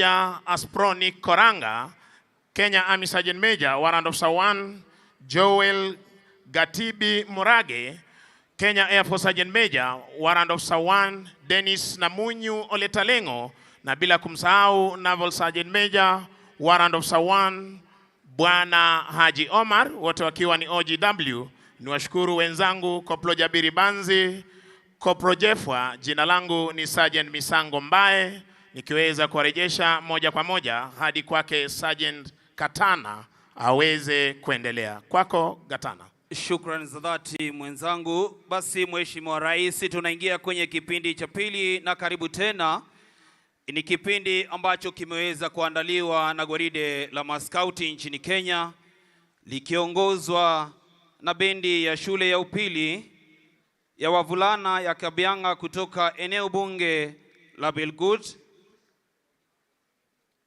Asproni Koranga, Kenya Army Sergeant Major, Warrant Officer 1, Joel Gatibi Murage, Kenya Air Force Sergeant Major, Warrant Officer 1, Dennis Namunyu Oletalengo, na bila kumsahau Naval Sergeant Major, Warrant Officer 1, Bwana Haji Omar, wote wakiwa ni OGW. Niwashukuru wenzangu Koplo Jabiri Banzi, Koplo Jefwa, jina langu ni Sergeant Misango Mbae, nikiweza kuwarejesha moja kwa moja hadi kwake Sergeant Katana aweze kuendelea. Kwako Gatana. Shukrani za dhati mwenzangu. Basi Mheshimiwa Rais, tunaingia kwenye kipindi cha pili na karibu tena. Ni kipindi ambacho kimeweza kuandaliwa na gwaride la maskauti nchini Kenya likiongozwa na bendi ya shule ya upili ya wavulana ya Kabianga kutoka eneo bunge la Belgut,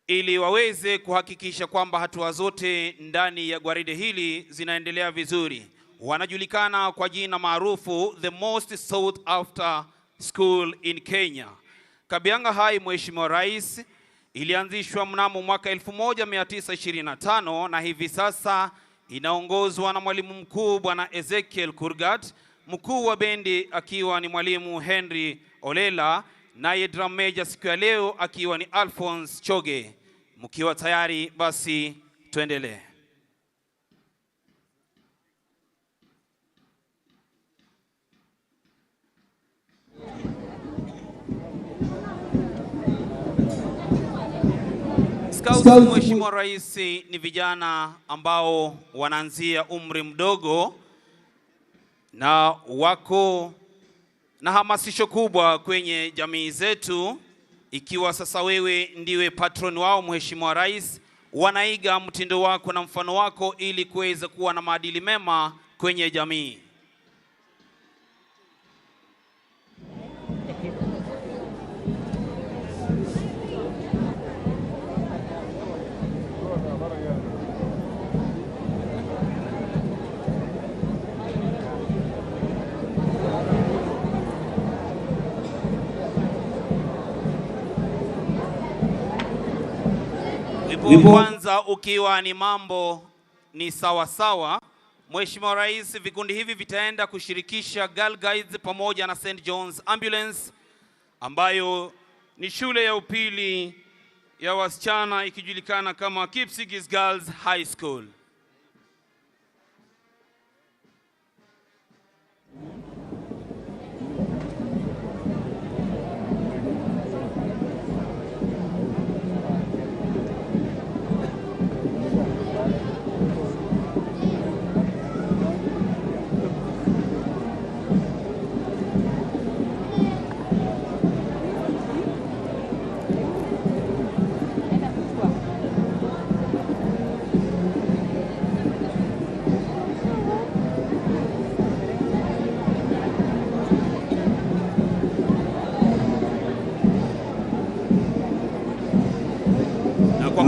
ili waweze kuhakikisha kwamba hatua zote ndani ya gwaride hili zinaendelea vizuri. Wanajulikana kwa jina maarufu the most sought after school in Kenya. Kabianga High, Mheshimiwa Rais, ilianzishwa mnamo mwaka 1925 na hivi sasa inaongozwa na mwalimu mkuu Bwana Ezekiel Kurgat, mkuu wa bendi akiwa ni mwalimu Henry Olela, naye drum major siku ya leo akiwa ni Alphonse Choge. Mkiwa tayari basi tuendelee. Scouts, Mheshimiwa Rais, ni vijana ambao wanaanzia umri mdogo na wako na hamasisho kubwa kwenye jamii zetu. Ikiwa sasa wewe ndiwe patron wao, Mheshimiwa Rais, wanaiga mtindo wako na mfano wako ili kuweza kuwa na maadili mema kwenye jamii. Kwanza ukiwa ni mambo ni sawa sawa, Mheshimiwa Rais, vikundi hivi vitaenda kushirikisha Girl Guides pamoja na St. John's Ambulance ambayo ni shule ya upili ya wasichana ikijulikana kama Kipsigis Girls High School.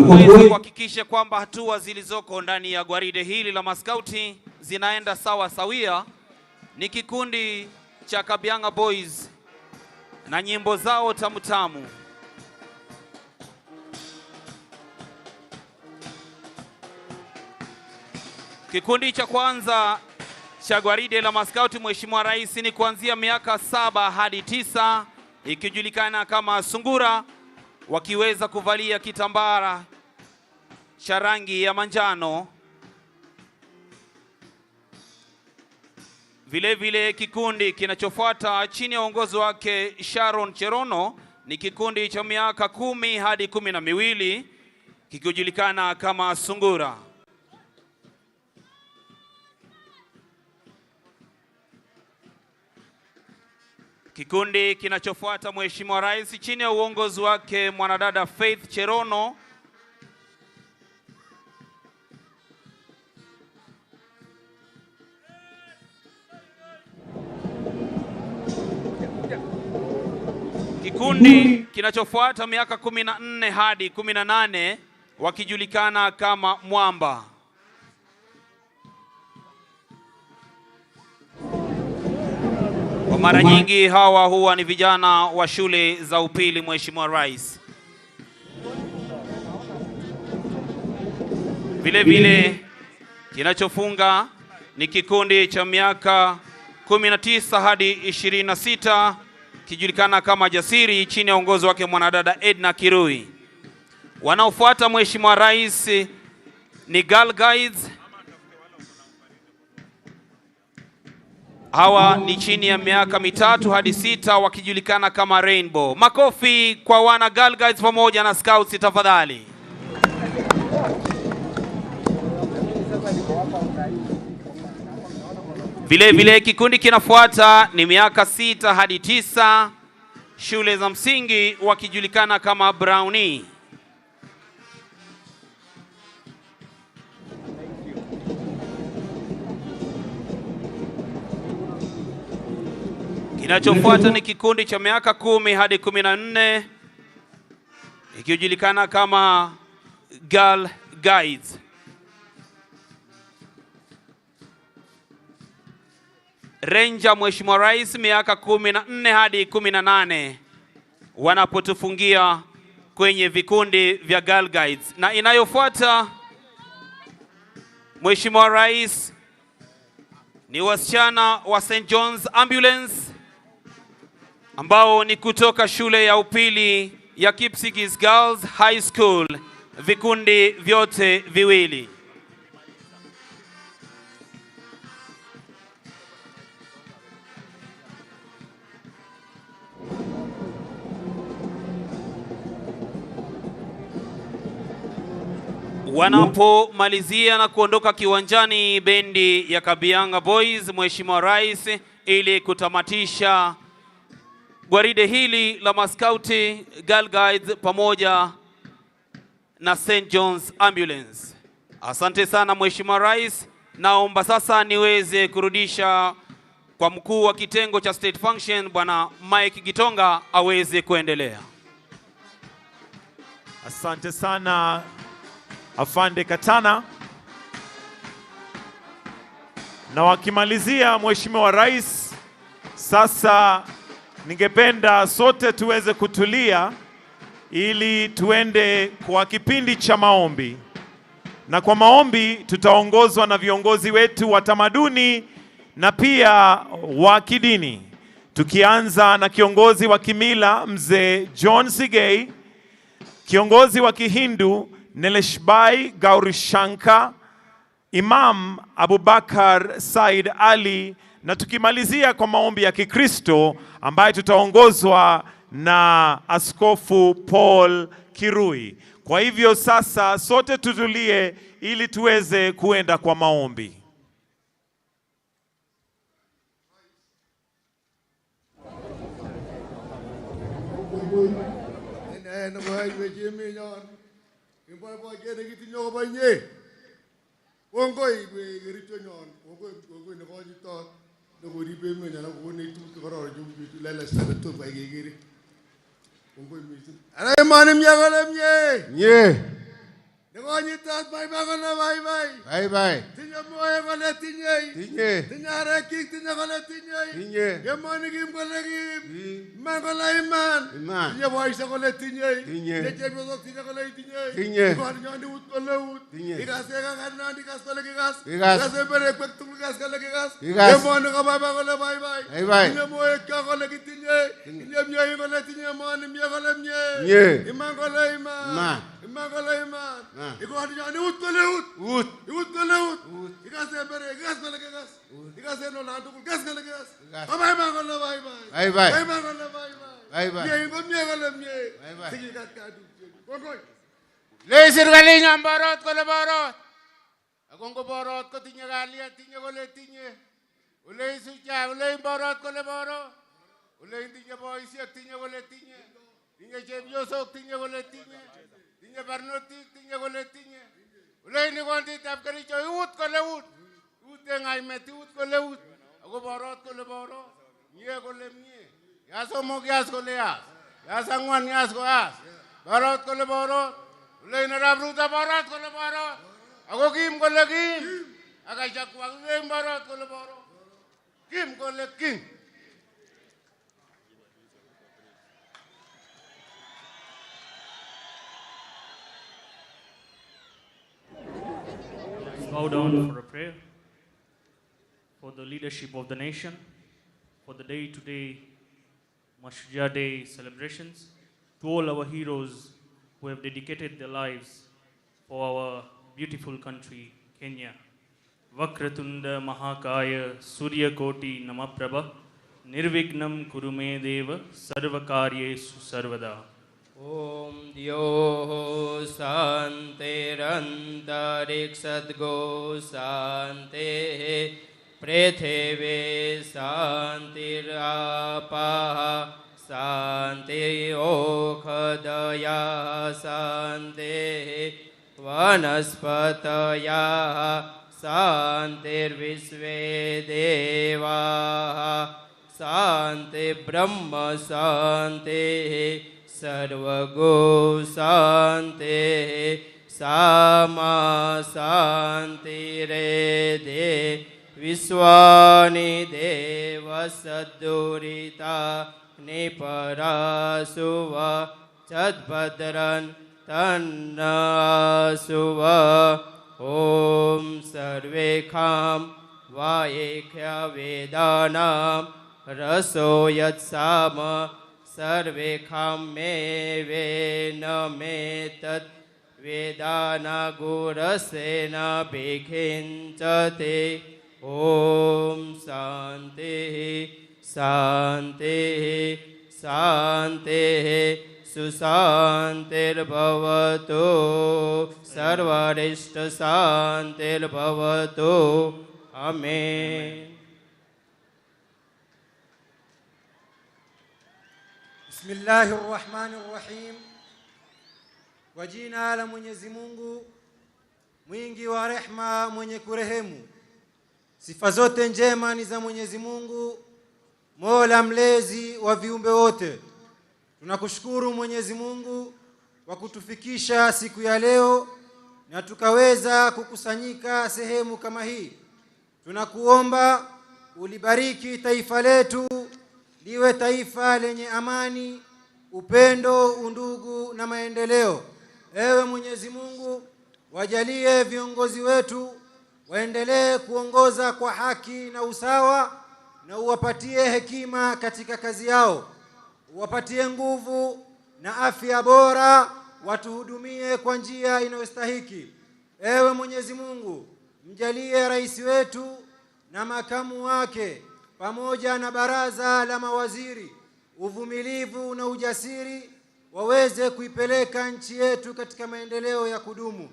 Kuweza kuhakikisha kwamba hatua zilizoko ndani ya gwaride hili la maskauti zinaenda sawa sawia, ni kikundi cha Kabianga Boys na nyimbo zao tamu tamu. Kikundi cha kwanza cha gwaride la maskauti, Mheshimiwa Rais, ni kuanzia miaka 7 hadi 9 ikijulikana kama Sungura, wakiweza kuvalia kitambara cha rangi ya manjano. Vile vile kikundi kinachofuata chini ya uongozi wake Sharon Cherono ni kikundi cha miaka 10 hadi 12 kikijulikana kama Sungura. Kikundi kinachofuata, Mheshimiwa Rais, chini ya uongozi wake mwanadada Faith Cherono kikundi kinachofuata miaka 14 hadi 18 wakijulikana kama Mwamba. Mara nyingi hawa huwa ni vijana wa shule za upili, Mheshimiwa Rais. Vile vile kinachofunga ni kikundi cha miaka 19 hadi 26 kijulikana kama Jasiri chini ya uongozi wake mwanadada Edna Kirui. Wanaofuata Mheshimiwa Rais ni Girl Guides. Hawa ni chini ya miaka 3 hadi 6 wakijulikana kama Rainbow. Makofi kwa wana Girl Guides pamoja na Scouts tafadhali. Vile vile kikundi kinafuata ni miaka 6 hadi 9 shule za msingi wakijulikana kama Brownie. Kinachofuata ni kikundi cha miaka 10 hadi 14 ikijulikana kama Girl Guides. Ranger Mheshimiwa Rais miaka 14 hadi 18 wanapotufungia kwenye vikundi vya Girl Guides. Na inayofuata Mheshimiwa Rais ni wasichana wa St. John's Ambulance ambao ni kutoka shule ya upili ya Kipsigis Girls High School, vikundi vyote viwili. Wanapomalizia na kuondoka kiwanjani bendi ya Kabianga Boys, Mheshimiwa Rais, ili kutamatisha gwaride hili la maskauti, Girl Guides pamoja na St. John's Ambulance. Asante sana Mheshimiwa Rais. Naomba sasa niweze kurudisha kwa mkuu wa kitengo cha State Function Bwana Mike Gitonga aweze kuendelea. Asante sana Afande Katana. Na wakimalizia Mheshimiwa Rais, sasa ningependa sote tuweze kutulia ili tuende kwa kipindi cha maombi. Na kwa maombi tutaongozwa na viongozi wetu wa tamaduni na pia wa kidini. Tukianza na kiongozi wa kimila Mzee John Sigei, kiongozi wa Kihindu Neleshbai Gaurishanka, Imam Abubakar Said Ali, na tukimalizia kwa maombi ya Kikristo ambaye tutaongozwa na Askofu Paul Kirui. Kwa hivyo sasa sote tutulie ili tuweze kuenda kwa maombi. Leisir kalinya borot kole borot. Akongo borot ko tinye kalia tinye kole tinye. Ule sucha ule borot kole borot. Ule tinye boisiek tinye kole tinye. Tinye chepyosok tinye kole tinye. Tinye barnotik tinye kole tinye. Ule ni konditab Kericho ut kole ut. Ut engaimet ut kole ut. Ako borot kole borot. Mie kole mie. Yas somok yas kole yas. Yas angwan yas ko yas. Borot kole borot. Ule inarab ruta borot kole borot. Ako kim kole kim. Akachakwa ule borot kole borot. Kim kole kim. bow down for a prayer for the leadership of the nation, for the day today, Mashujaa Day Celebrations, to all our heroes who have dedicated their lives for our beautiful country, Kenya. Vakratunda Mahakaya Surya Koti Namaprabha Nirvignam Kurume Deva Sarvakaryesu Sarvada. Om Dyo Santirantariksatgo Sante Prithve Santirapaha Sante Okhadaya Sante Vanaspataya Santirvisve Devaha Sante Brahma Sante Sarvago Sante Sama Santi Rede Viswani Deva Sadurita Niparasuva Chadbadran Tannasuva Om Sarvekham Vaikya Vedanam Rasoyat Sama Sarvekham me venametat Vedana Gurasena Bhikinchate Om Santi Santi Santi Susantir Bhavatu Sarvarishta Santir Bhavatu. Amen. Bismillahirrahmanirrahim. Kwa jina la Mwenyezi Mungu mwingi wa rehma mwenye kurehemu. Sifa zote njema ni za Mwenyezi Mungu, Mola mlezi wa viumbe wote. Tunakushukuru Mwenyezi Mungu kwa kutufikisha siku ya leo na tukaweza kukusanyika sehemu kama hii. Tunakuomba ulibariki taifa letu liwe taifa lenye amani, upendo, undugu na maendeleo. Ewe Mwenyezi Mungu, wajalie viongozi wetu waendelee kuongoza kwa haki na usawa, na uwapatie hekima katika kazi yao. Uwapatie nguvu na afya bora, watuhudumie kwa njia inayostahiki. Ewe Mwenyezi Mungu, mjalie rais wetu na makamu wake pamoja na baraza la mawaziri uvumilivu na ujasiri, waweze kuipeleka nchi yetu katika maendeleo ya kudumu.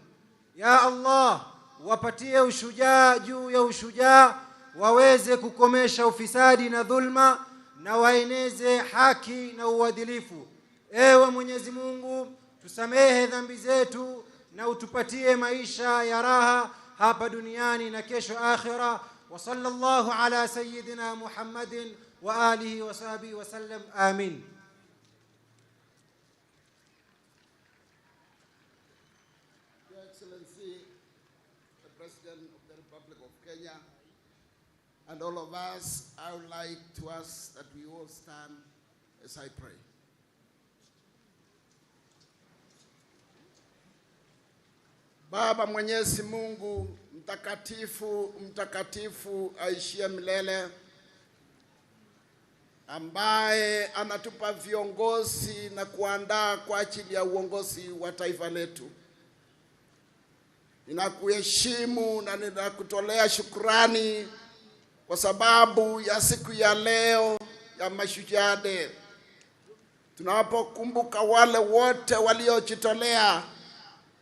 Ya Allah, wapatie ushujaa juu ya ushujaa, waweze kukomesha ufisadi na dhulma, na waeneze haki na uadilifu. Ewe Mwenyezi Mungu, tusamehe dhambi zetu na utupatie maisha ya raha hapa duniani na kesho akhira. Wa sallallahu ala sayyidina Muhammadin wa alihi wa sahbihi wa sallam. Amin. Your Excellency, the President of the Republic of Kenya, and all of us, I would like to ask that we all stand as I pray. Baba Mwenyezi Mungu mtakatifu, mtakatifu aishie milele, ambaye anatupa viongozi na kuandaa kwa ajili ya uongozi wa taifa letu. Ninakuheshimu na ninakutolea shukrani kwa sababu ya siku ya leo ya Mashujaa Day. Tunapokumbuka wale wote waliojitolea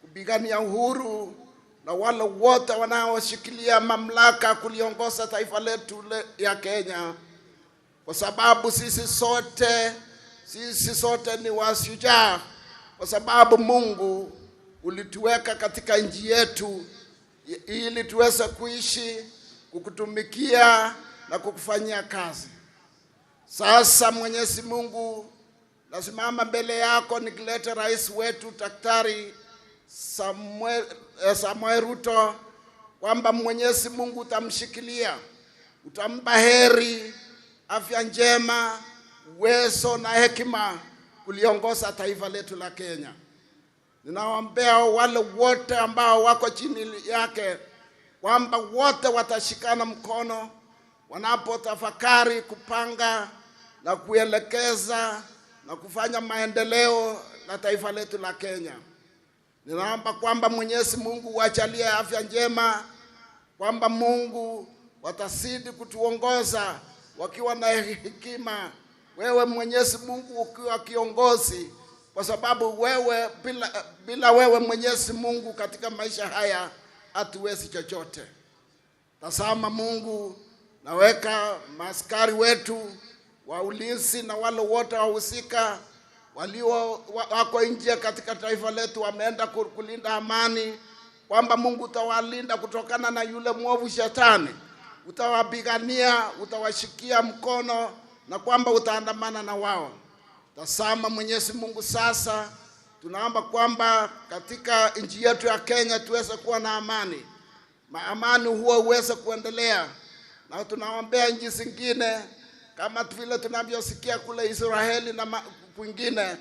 kupigania uhuru na wale wote wanaoshikilia mamlaka kuliongoza taifa letu ya Kenya, kwa sababu sisi sote ni washujaa, kwa sababu Mungu ulituweka katika nchi yetu ili tuweze kuishi, kukutumikia na kukufanyia kazi. Sasa Mwenyezi Mungu, nasimama mbele yako nikileta rais wetu Daktari Samuel Ruto, kwamba Mwenyezi Mungu utamshikilia, utampa heri, afya njema, uwezo na hekima kuliongoza taifa letu la Kenya. Ninawaombea wale wote ambao wako chini yake, kwamba wote watashikana mkono wanapotafakari kupanga na kuelekeza na kufanya maendeleo na taifa letu la Kenya. Ninaomba kwamba Mwenyezi Mungu wajalie afya njema, kwamba Mungu watasidi kutuongoza wakiwa na hekima. Wewe Mwenyezi Mungu ukiwa kiongozi, kwa sababu wewe bila wewe Mwenyezi Mungu katika maisha haya hatuwezi chochote. Tazama Mungu, naweka maaskari wetu wa ulinzi na wale wote wahusika wako nje katika taifa letu, wameenda kulinda amani, kwamba Mungu utawalinda kutokana na yule mwovu shetani, utawapigania, utawashikia mkono, na kwamba utaandamana na wao. Tazama Mwenyezi Mungu, sasa tunaomba kwamba katika nchi yetu ya Kenya tuweze kuwa na amani, amani huo uweze kuendelea, na tunaombea nchi zingine kama vile tunavyosikia kule Israeli na kwingine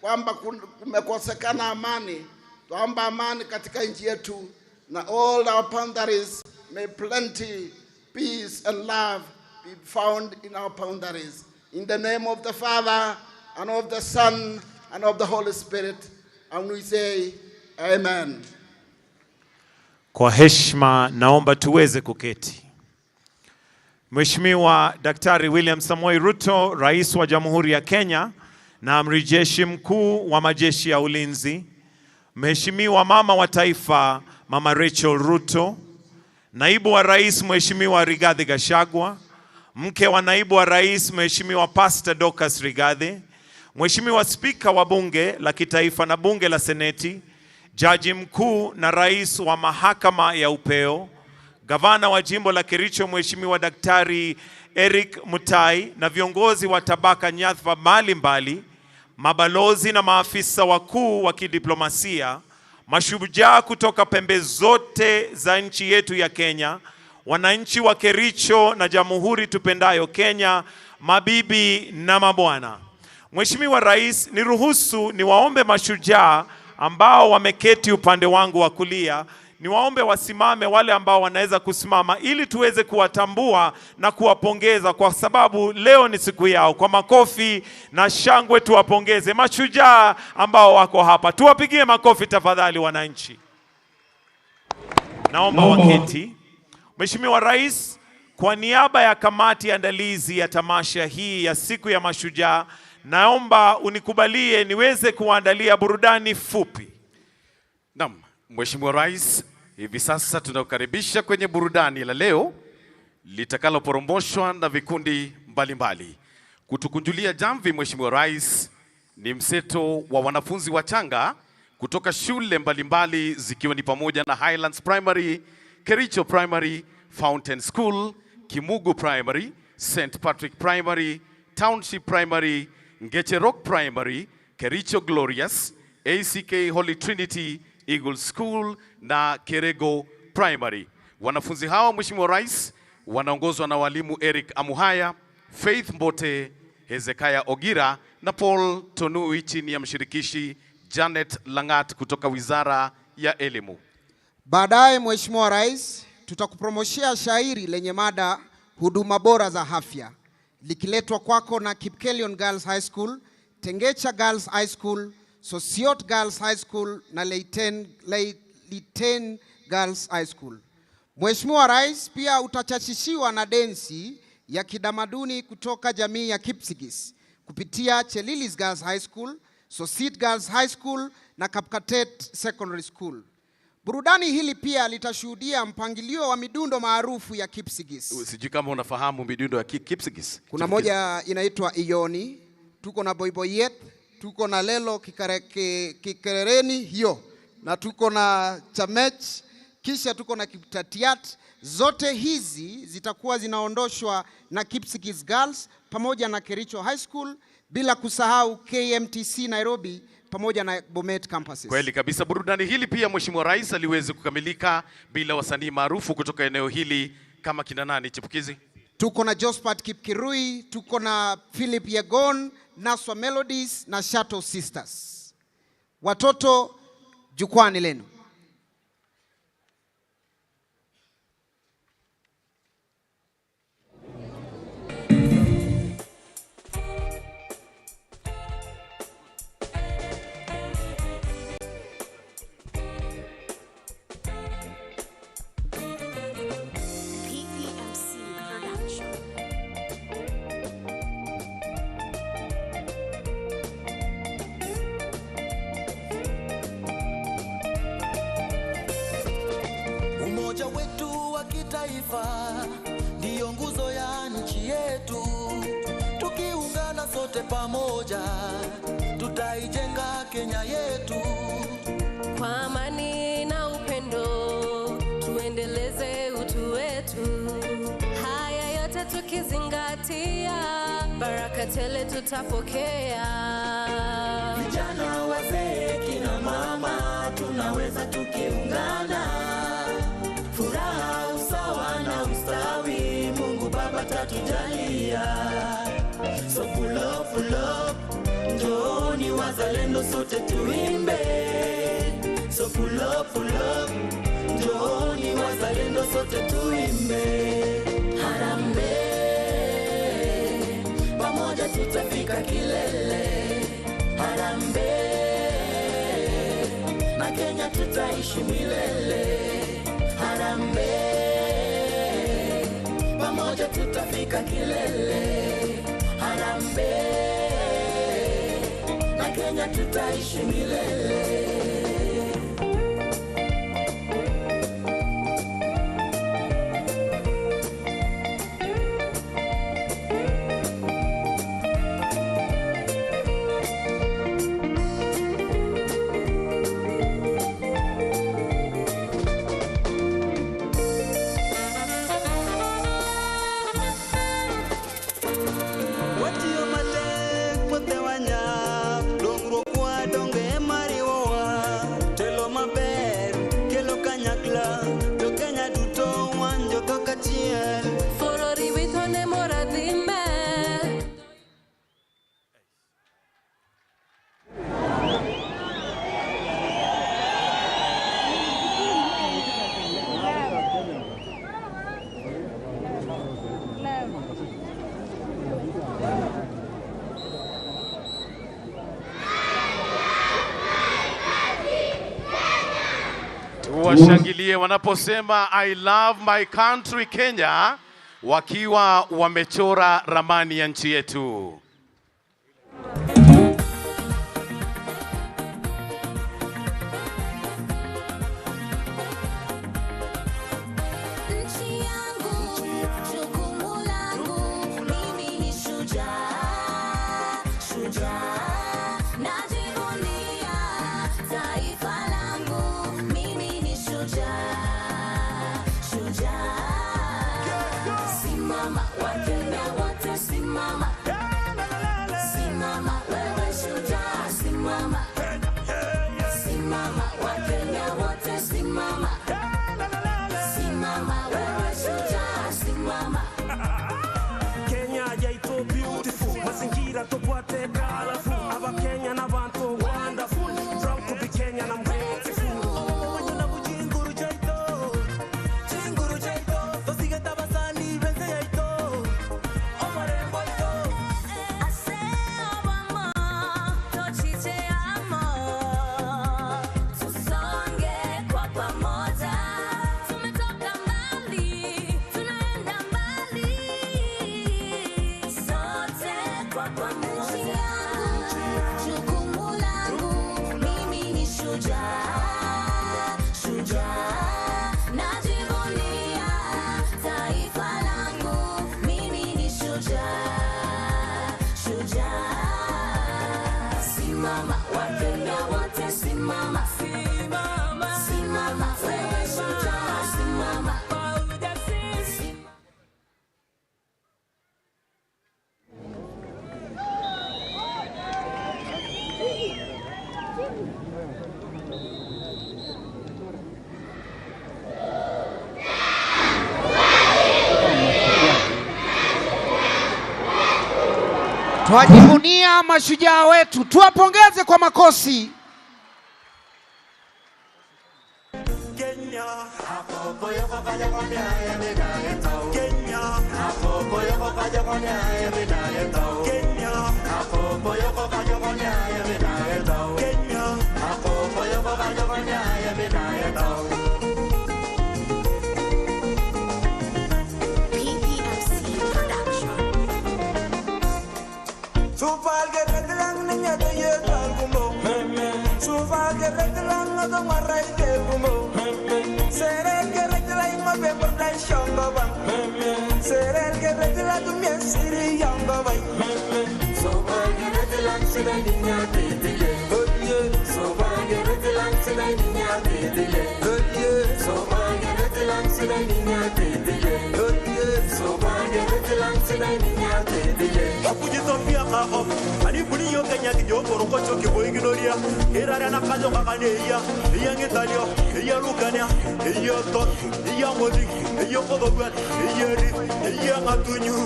kwamba kumekosekana amani. Tuomba amani katika nchi yetu, na all our boundaries may plenty, peace and love be found in our boundaries. In the name of the Father and of the Son and of the Holy Spirit, and we say amen. Kwa heshima naomba tuweze kuketi. Mheshimiwa Daktari William Samoei Ruto, Rais wa Jamhuri ya Kenya na Amiri Jeshi Mkuu wa Majeshi ya Ulinzi, Mheshimiwa Mama wa Taifa Mama Rachel Ruto, Naibu wa Rais Mheshimiwa Rigathi Gachagua, mke wa Naibu wa Rais Mheshimiwa Pastor Dorcas Rigathi, Mheshimiwa Spika wa Bunge la Kitaifa na Bunge la Seneti, Jaji Mkuu na Rais wa Mahakama ya Upeo, Gavana wa Jimbo la Kericho Mheshimiwa Daktari Eric Mutai na viongozi wa tabaka nyadhifa mbalimbali, mabalozi na maafisa wakuu wa kidiplomasia, mashujaa kutoka pembe zote za nchi yetu ya Kenya, wananchi wa Kericho na Jamhuri tupendayo Kenya, mabibi na mabwana. Mheshimiwa Rais, niruhusu niwaombe mashujaa ambao wameketi upande wangu wa kulia, niwaombe wasimame wale ambao wanaweza kusimama, ili tuweze kuwatambua na kuwapongeza, kwa sababu leo ni siku yao. Kwa makofi na shangwe tuwapongeze mashujaa ambao wako hapa. Tuwapigie makofi tafadhali wananchi. Naomba waketi. Mheshimiwa Rais, kwa niaba ya kamati andalizi ya tamasha hii ya siku ya mashujaa, naomba unikubalie niweze kuandalia burudani fupi. Naam, Mheshimiwa Rais, hivi sasa tunakukaribisha kwenye burudani la leo litakaloporomoshwa na vikundi mbalimbali. Kutukunjulia jamvi Mheshimiwa Rais ni mseto wa wanafunzi wachanga kutoka shule mbalimbali zikiwa ni pamoja na Highlands Primary, Kericho Primary, Fountain School, Kimugu Primary, St. Patrick Primary, Township Primary, Ngeche Rock Primary, Kericho Glorious, ACK Holy Trinity, Eagle School na Kerego Primary. Wanafunzi hao Mheshimiwa Rais wanaongozwa na walimu Eric Amuhaya, Faith Mbote, Hezekiah Ogira na Paul Tonui chini ya mshirikishi Janet Langat kutoka Wizara ya Elimu. Baadaye Mheshimiwa Rais, tutakupromoshia shairi lenye mada huduma bora za afya, likiletwa kwako na Kipkelion Girls High School, Tengecha Girls High School, Sosiot Girls High School na Leiten Girls High School. Mheshimiwa Rais, pia utachachishiwa na densi ya kidamaduni kutoka jamii ya Kipsigis kupitia Chelilis Girls High School, Sosit Girls High School na Kapkatet Secondary School. Burudani hili pia litashuhudia mpangilio wa midundo maarufu ya Kipsigis. Sijui kama unafahamu midundo ya Kipsigis. Kuna moja inaitwa Ioni, tuko na Boyboyet, tuko na Lelo Kikerereni hiyo, na tuko na Chamech, kisha tuko na Kiptatiat. Zote hizi zitakuwa zinaondoshwa na Kipsigis Girls pamoja na Kericho High School, bila kusahau KMTC Nairobi pamoja na Bomet campuses. Kweli kabisa, burudani hili pia Mheshimiwa Rais aliwezi kukamilika bila wasanii maarufu kutoka eneo hili kama kina nani chipukizi? Tuko na Jospat Kipkirui, tuko na Philip Yegon, Naswa Melodies na Shadow Sisters. Watoto, jukwani lenu. taifa ndiyo nguzo ya nchi yetu. Tukiungana sote pamoja, tutaijenga Kenya yetu. Kwa amani na upendo, tuendeleze utu wetu. Haya yote tukizingatia, baraka tele tutapokea. Vijana, wazee, kina mama, tunaweza tukiungana. Furaha, usawa na ustawi, Mungu Baba tatujalia. So full of, njooni wazalendo sote tuimbe. So full of, njooni wazalendo sote tuimbe. Harambee, pamoja tutafika kilele. Harambee, na Kenya tutaishi milele. Harambee, pamoja tutafika kilele. Harambee, na Kenya tutaishi milele. Washangilie wanaposema I love my country Kenya, wakiwa wamechora ramani ya nchi yetu. Twajivunia mashujaa wetu, tuwapongeze kwa makofi. Seré que reclama, me por la Ani buni yo kenya ki jo boro ko choki boy ginoria era na kajo kakane iya ngetalio iya lukania iya tot iya modi iya kodogwan iya ri iya ngatunyu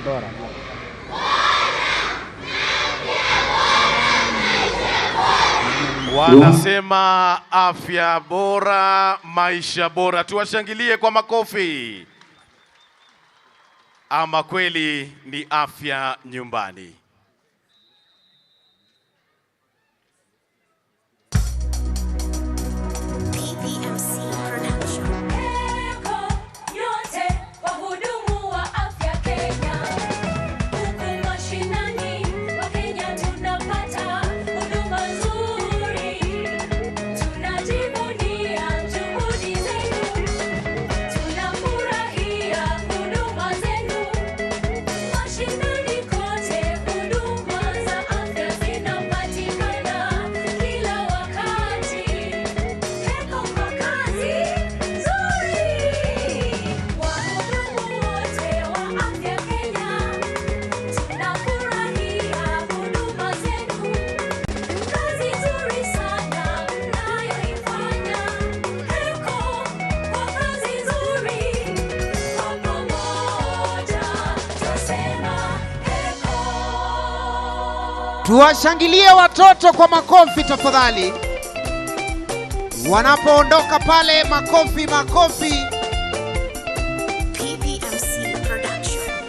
go Wanasema afya bora, maisha bora. Tuwashangilie kwa makofi. Ama kweli ni afya nyumbani. Tuwashangilie watoto kwa makofi tafadhali. Wanapoondoka pale makofi. PPMC Production.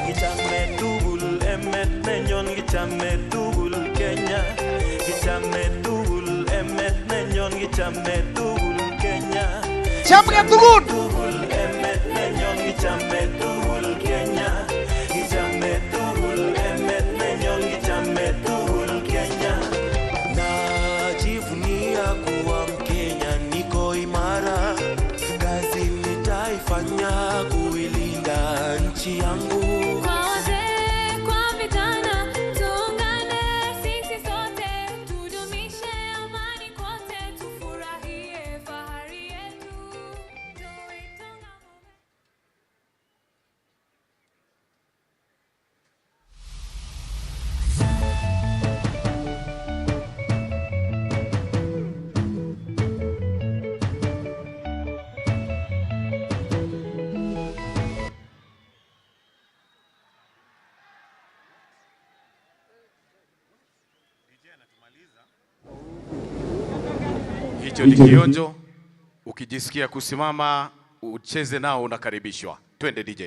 Gichame tugul emet nenyon, gichame tugul Kenya. Gichame tugul emet nenyon, gichame tugul Kenya. Chamge tugul. Tugul emet nenyon, gichame tugul Kenya. Gichame tugul emet nenyon, gichame tugul Kenya. Najivunia kuwa Mkenya, niko imara. Kazi nitaifanya kuilinda nchi yangu. Kwa wazee, kwa vijana, tuungane sisi sote, tudumishe amani kote, tufurahie fahari yetu. Hicho ni kionjo. Ukijisikia kusimama ucheze nao unakaribishwa. Twende DJ.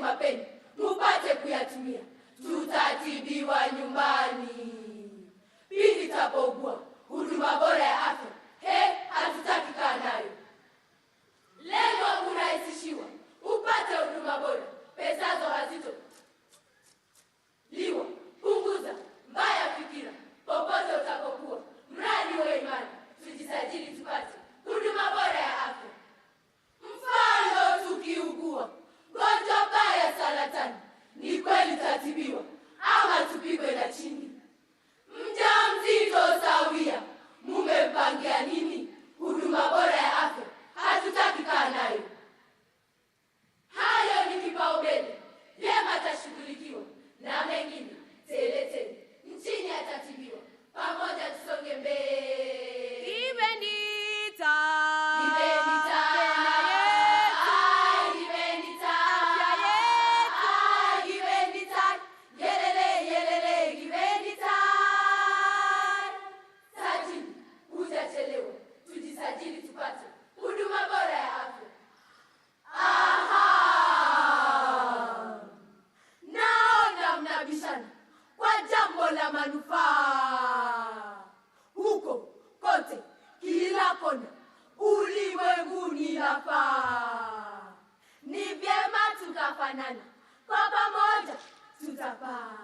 mapeni mupate kuyatumia, tutatibiwa nyumbani. Pindi tapougua, huduma bora ya afya hatutaki kaa nayo. Lengo kurahisishiwa, upate huduma bora, pesazo hazito liwa, punguza mbaya fikira, popote utakokuwa, mradi wa imani, tujisajili tupate huduma bora ya afya. Mfano tukiugua gonjwa baya saratani, ni kweli tatibiwa ama tupigwe na chini? Mjamzito sawia, mumempangia nini? Huduma bora ya afya hatutaki kaa nayo. Hayo ni kipaumbele, vyema tashughulikiwa, na mengine tele tele nchini atatibiwa. Pamoja tusonge mbele. Ibenita. Tujisajili tupate huduma bora ya afya. Naona mnabishana kwa jambo la manufaa. Huko kote, kila kona, ulimwenguni nafaa. Ni vyema tukafanana, kwa pamoja tutapaa.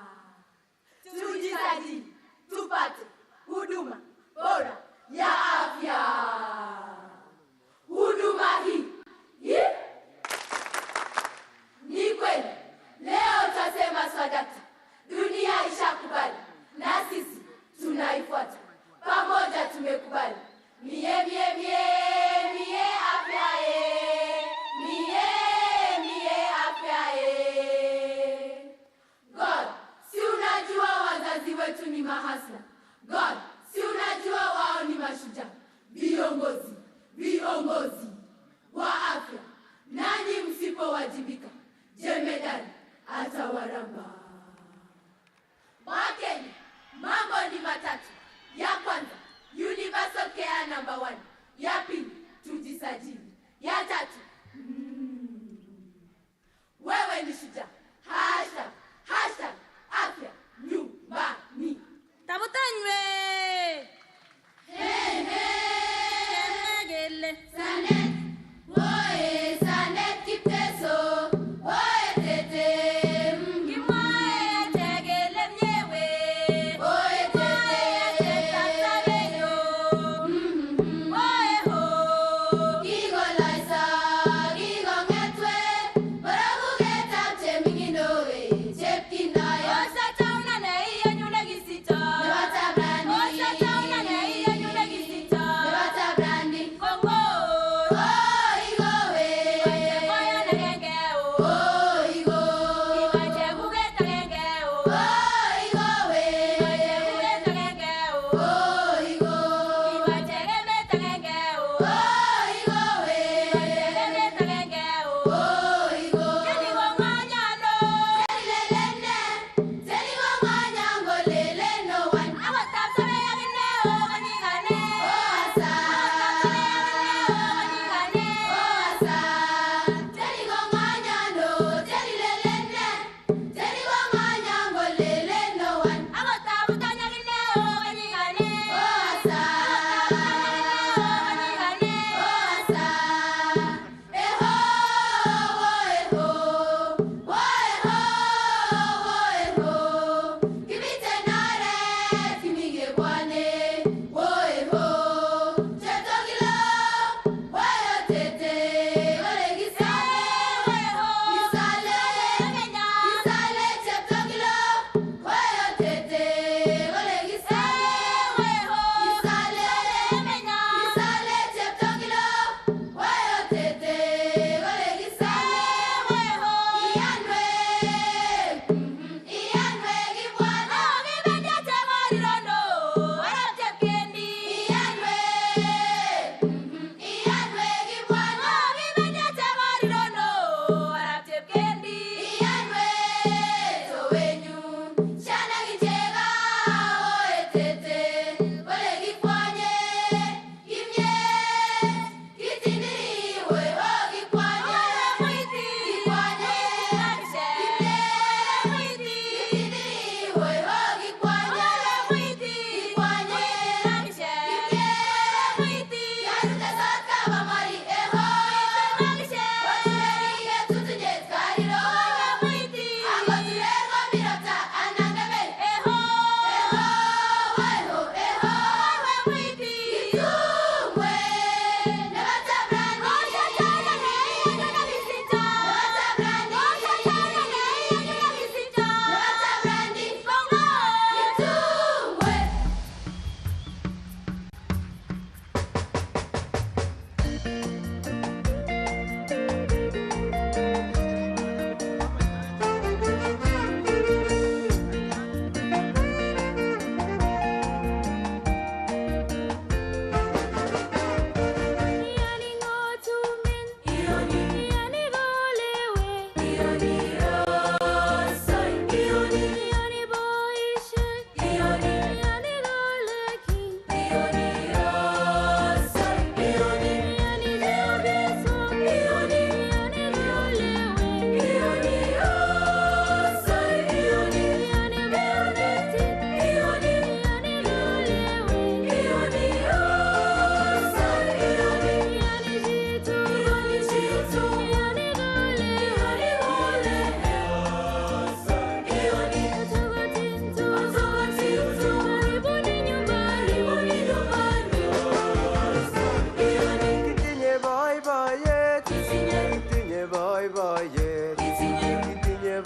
Tujisajili tupate huduma bora ya afya. Huduma hii ni kweli, leo tasema swadakta, dunia ishakubali na sisi tunaifuata. Pamoja tumekubali, mie afya mie afya God, si unajua wazazi wetu ni mahasla? God, si unajua wao ni mashujaa, viongozi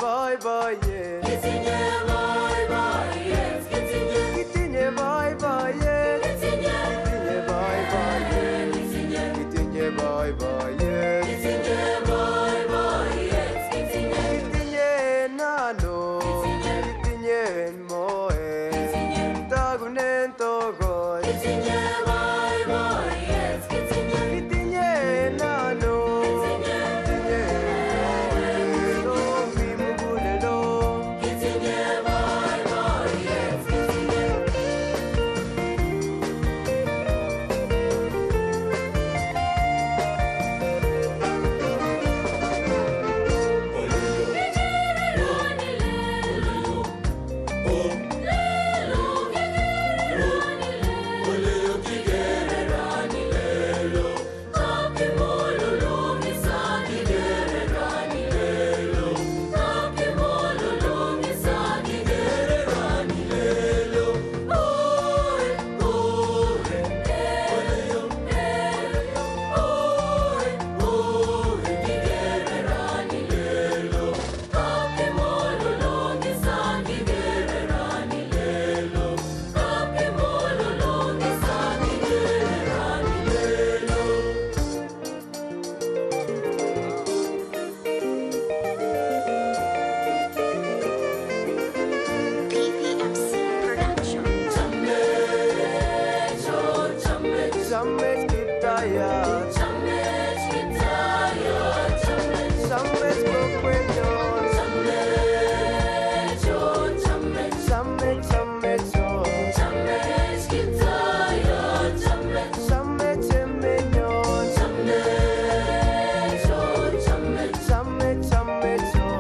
boiboiyet. Kitinye boiboiyet. Kitinye boiboiyet. Kitinye boiboiyet. Kitinye boiboiyet. Kitinye nano. Kitinye moe. Tagunen togoi. Kitinye nano. Kitinye moe. Lomi mugulelo. PPMC Production. Chamech Kiptayat. Chamech kokwenyon. Chamech Chamech emenyon. Chamech Chamech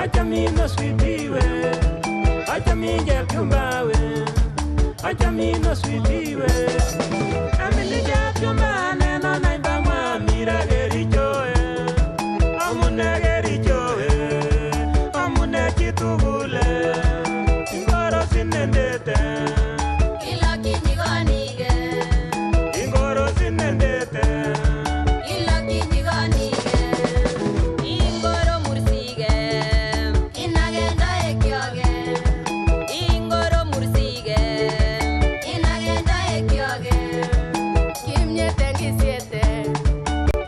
Achamina sweetiwe, achamina kumbawe, achamina sweetiwe. Amini jatuma nena naiba mwamira gerichoe, amune gerichoe, amune kitugule, ingoro sinendete, Ila kinyigonige, ingoro sinendete, ila kinyigonige, ingoro mursige, inagenda ekyoge, ingoro mursige, inagenda ekyoge, kimnyete ngisiete,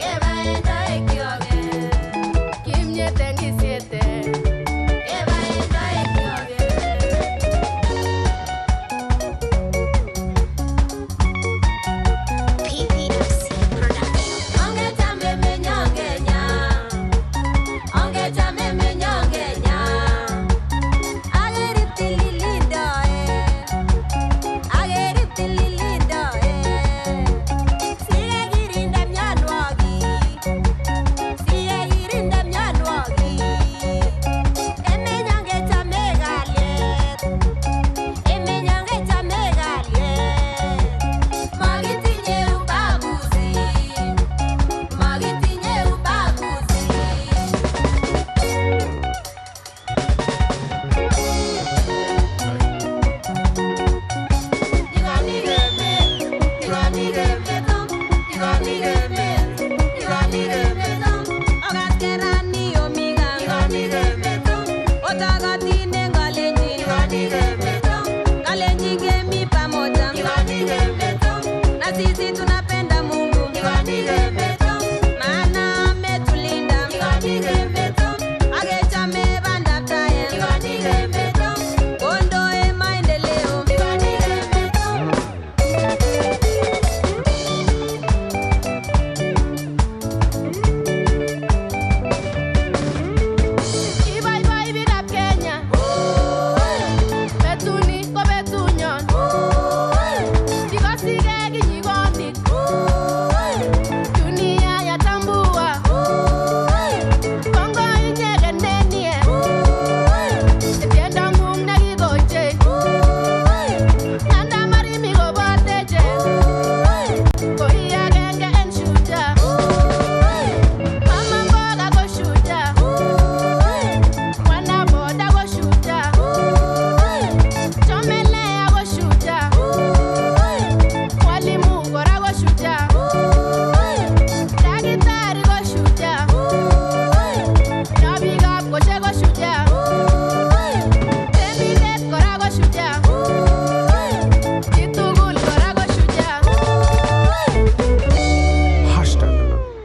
kebaenda ekyoge, kimnyete ngisiete, kebaenda ekyoge.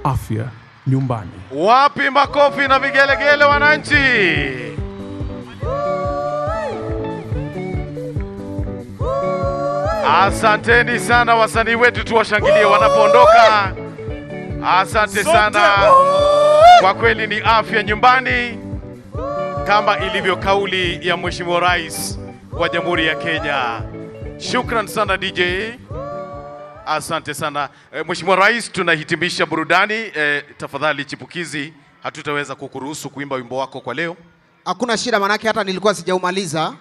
Afya nyumbani. Wapi makofi na vigelegele wananchi? Asanteni sana wasanii wetu, tuwashangilie wanapoondoka. Asante sana. Kwa kweli ni afya nyumbani kama ilivyo kauli ya Mheshimiwa Rais wa Jamhuri ya Kenya. Shukran sana DJ. Asante sana. Mheshimiwa Rais, tunahitimisha burudani. Tafadhali chipukizi, hatutaweza kukuruhusu kuimba wimbo wako kwa leo. Hakuna shida, manake hata nilikuwa sijaumaliza.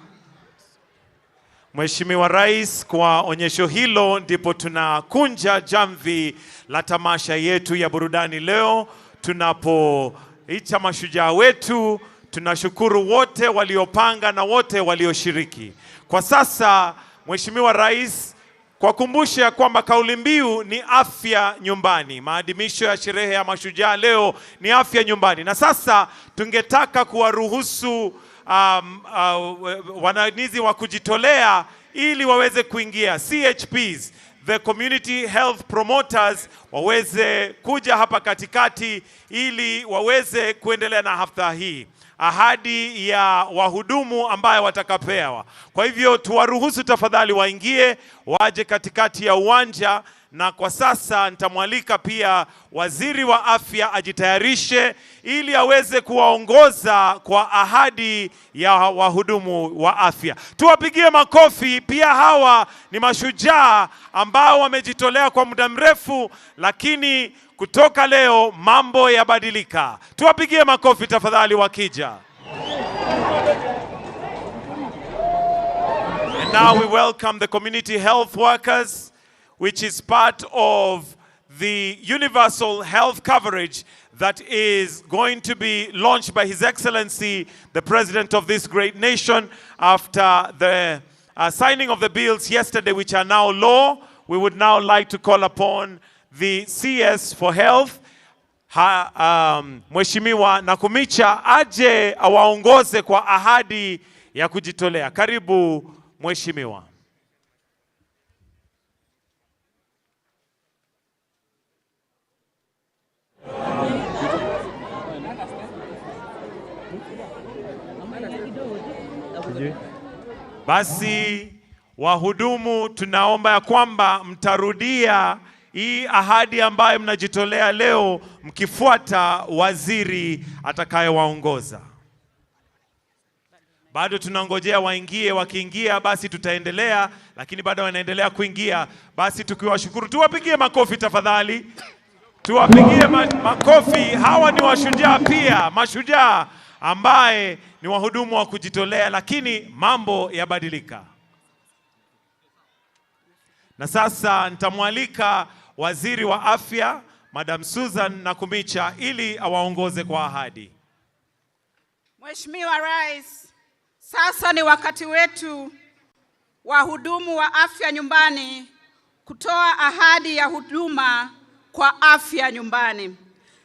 Mheshimiwa Rais, kwa onyesho hilo ndipo tunakunja jamvi la tamasha yetu ya burudani leo. Tunapoita mashujaa wetu, tunashukuru wote waliopanga na wote walioshiriki. Kwa sasa, Mheshimiwa Rais, kwa kumbusha kwamba kauli mbiu ni afya nyumbani. Maadhimisho ya sherehe ya mashujaa leo ni afya nyumbani. Na sasa tungetaka kuwaruhusu wananizi wa kujitolea ili waweze kuingia, CHPs, the community health promoters, waweze kuja hapa katikati ili waweze kuendelea na hafla hii. Ahadi ya wahudumu ambayo watakapewa. Kwa hivyo tuwaruhusu tafadhali waingie, waje katikati ya uwanja, na kwa sasa nitamwalika pia Waziri wa Afya ajitayarishe ili aweze kuwaongoza kwa ahadi ya wahudumu wa afya. Tuwapigie makofi. Pia hawa ni mashujaa ambao wamejitolea kwa muda mrefu, lakini kutoka leo mambo yabadilika. Tuwapigie makofi tafadhali wakija. And now we welcome the community health workers, which is part of the universal health coverage that is going to be launched by His Excellency, the President of this great nation, after the signing of the bills yesterday, which are now law. We would now like to call upon the CS for Health, Mheshimiwa Nakumicha, aje awaongoze kwa ahadi ya kujitolea. Karibu Mheshimiwa. Basi wahudumu, tunaomba ya kwamba mtarudia hii ahadi ambayo mnajitolea leo mkifuata waziri atakayewaongoza. Bado tunangojea waingie, wakiingia basi tutaendelea, lakini bado wanaendelea kuingia. Basi tukiwashukuru, tuwapigie makofi tafadhali. Tuwapigie makofi. Hawa ni washujaa pia, mashujaa ambaye ni wahudumu wa kujitolea, lakini mambo yabadilika. Na sasa nitamwalika Waziri wa Afya, Madam Susan Nakumicha, ili awaongoze kwa ahadi. Mheshimiwa Rais, sasa ni wakati wetu wahudumu wa afya nyumbani kutoa ahadi ya huduma kwa afya nyumbani.